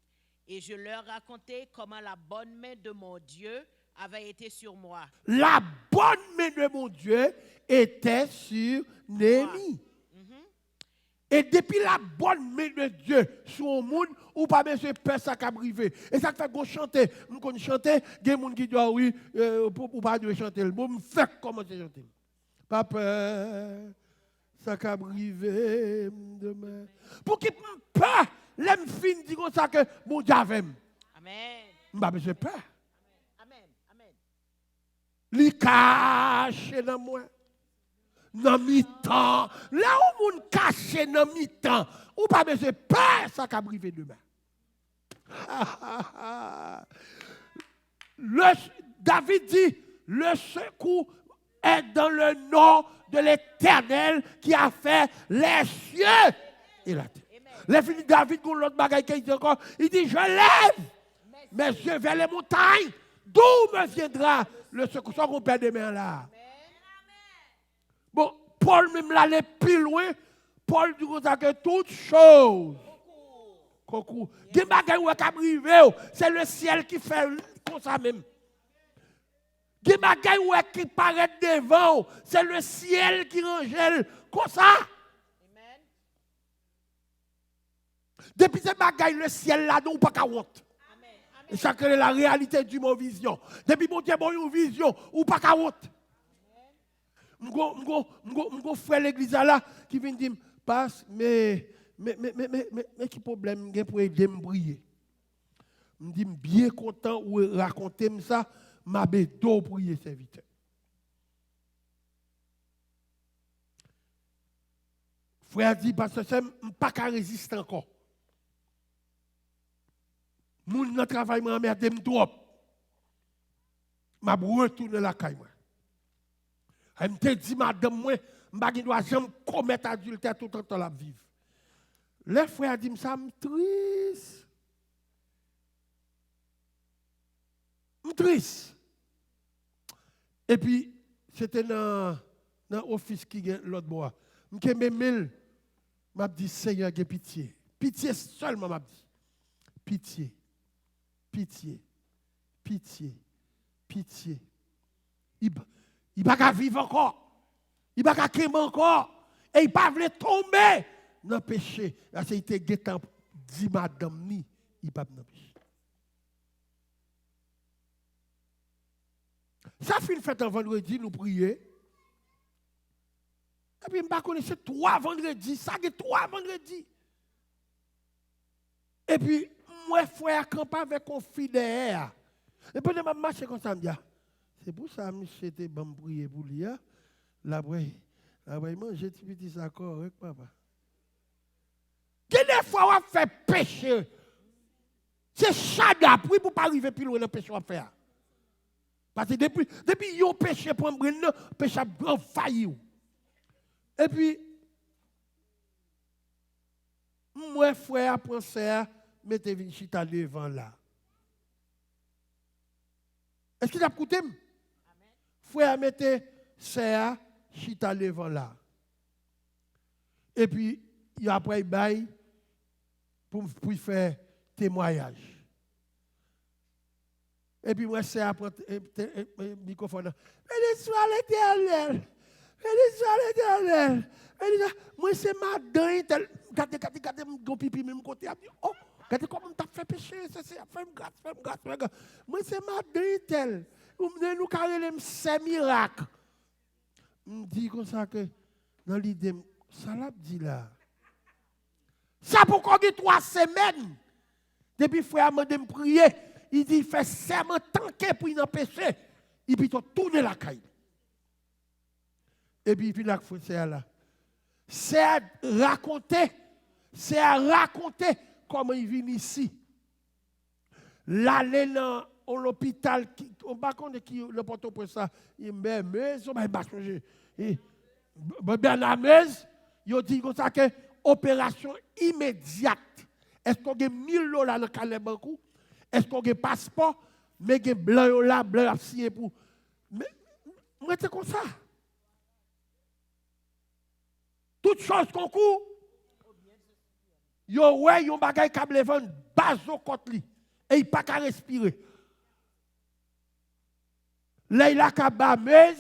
Et je leur racontai comment la bonne main de mon Dieu avait été sur moi. La bonne main de mon Dieu était sur Néhémie. Et depuis la bonne main de Dieu sur le monde, ou pas besoin de peur ça qu'a privé. Et ça fait qu'on chante, on chanter, il y a des gens qui disent oui, pour pas de chanter. Bon, me fait commencer à chanter. Pas peur, ça qu'a privé demain. Pour qu'il me peur, l'aime fin dit comme ça que mon Dieu avait. Amen. Pas besoin de peur. Amen. Amen. Li caché dans moi. Dans mi-temps. Là où moun caché dans mi-temps, ou pas besoin de peur, ça qu'a privé demain. David dit, le secours est dans le nom de l'Éternel qui a fait les cieux et la terre. Les filles de David, l'autre bagaille qui dit encore, il dit, je lève mes yeux vers les montagnes, d'où me viendra le secours. Soit qu'on perd des mains là. Bon, Paul même l'allait plus loin. Paul dit que toute chose. Concours. C'est le ciel qui fait comme ça même. Des bagailles qui paraît devant, c'est le ciel qui rangelle comme ça. Depuis ces bagailles, le ciel là, nous pas qu'à honte. Et ça c'est la réalité du mot vision. Depuis mon Dieu, bon une vision, ou pas qu'à honte. M'go frère l'église là qui vient dire passe mais qui problème pour aider me prier. Me dit bien content ou raconter ça m'a bédo prier serviteur. Frère dit parce que c'est pas qu'à résister encore. Moun nan travail m'a emmerdé trop. M'a retourner la caille moi. Elle me dit, madame, moi, je ne dois jamais commettre adultère tout le temps la vivre. Le frère dit, ça me triste. Me triste. Et puis, c'était dans l'office qui est l'autre bois. Je m'a dit, Seigneur, j'ai pitié. Pitié seulement, m'a dit. Pitié. Pitié. Pitié. Pitié. Il ne va pas vivre encore. Il ne va pas créer encore. Et il ne va pas tomber dans le péché. Là, c'est il guettant dit madame ni, il ne va pas dans le péché. Ça fait fait un vendredi, nous prions. Et puis, je ne connais pas 3 vendredis. Ça fait 3 vendredis. Et puis, moi, frère, camp avec un fidèle. Et puis, je marche comme ça, je me dis, c'est pour ça que je suis bon prier pour lui. La vraie manger petit ça correct, papa. Quelle fois on fait péché? C'est chada pour ne pas arriver plus loin dans le péché à faire. Parce que depuis yon péché pour me péché a failli. Et puis, moi, frère, pensez, mettez une chita devant là. Est-ce qu'il a écouté? Frère, mettez serre, chita devant là. Et puis, il a après bail pour faire témoignage. Et puis, moi, c'est après le microphone. Béni soit l'Éternel. Béni soit l'Éternel. Moi, c'est madame. Regardez, mon pipi, même côté. Oh, Regardez comment tu as fait péché, c'est fais-moi grâce, fais-moi grâce, fais-moi grâce. Moi, c'est ma tel. Nous carrément c'est miracle. Je dis comme ça que dans l'idée, ça l'a dit là. Ça pourquoi il y a 3 semaines. Depuis frère m'a demandé de prier, il dit fait serment tanké pour y empêcher. Il puis tourner la caille. Et puis il vient là là. C'est à raconter comment il vient ici. L'aller dans l'hôpital, on ne sait pas qui le porte pour ça. Il met maison, il va changer. Bernamez, il dit comme ça que opération immédiate. Est-ce qu'on a 1000 $ dans le calais banco? Est-ce qu'on a un passeport? Mais il y a blanc là, blanc signé pour. Mais moi, c'est comme ça. Toute chose qu'on court, yo ouais, yon bagay kable vendre bazo côté li et il pas qu'à respirer. Là il a ka bamez.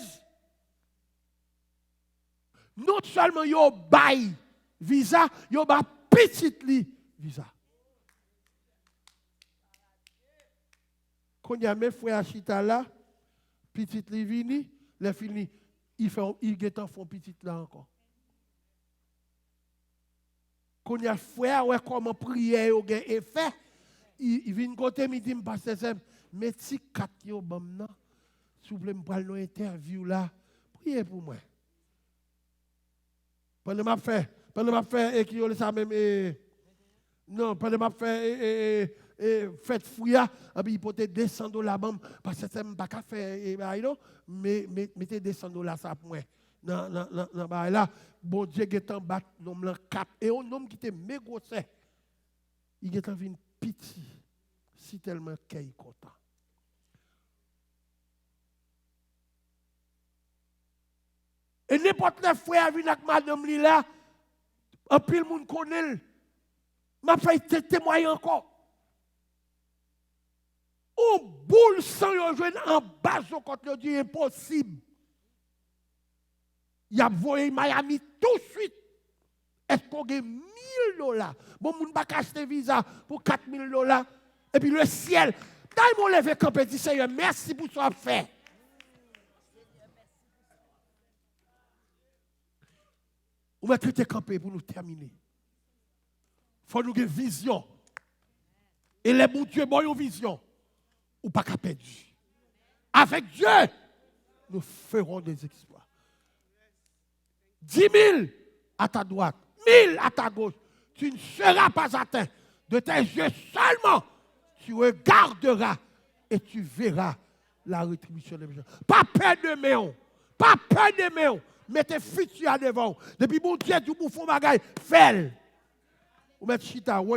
Non seulement yo bay visa, yo ba petit li visa. Quand y a mes frères chita là, petit li vini, les fini, il getan font petit là encore. Quand y a frère ouais comment prier au gain effet, il vient côté me dit pasteur mais si 4 yo bam nan, s'il vous plaît me prendre une interview là, priez pour moi. Pendant m'a fait et qui yo ça même non, pendant m'a fait fête fouilla, il peut être $200 bam parce que ça me pas qu'à faire mais mettez $200 ça pour moi. Non, là, bon Dieu est en bas, nom 4. Et un homme qui était mégossé, il est en vin petit, si tellement qu'il est content. Et n'importe quel frère vient avec madame Lila, un pile monde connaît, m'a fait témoigner encore. Ou boule sans yon joindre en bas, quand on dit impossible. Il a voyé Miami tout de suite. Est-ce qu'on a $1000? Bon, on ne peut pas acheter visa pour $4000. Et puis le ciel, quand ils m'ont levé campé, dit Seigneur, merci pour ce que tu as fait. On va traiter campé pour nous terminer. Il faut nous avoir une vision. Et les bons Dieu, bon, une vision. Ou pas qu'à perdre. Avec Dieu, nous ferons des exploits. 10 000 à ta droite, 1000 à ta gauche, tu ne seras pas atteint. De tes yeux seulement, tu regarderas et tu verras la rétribution des méchants. Pas peur de méon, pas peur de méon. Mettez futur à devant. Depuis mon Dieu, du bouffon bagaille, fais-le. Ou mettez chita.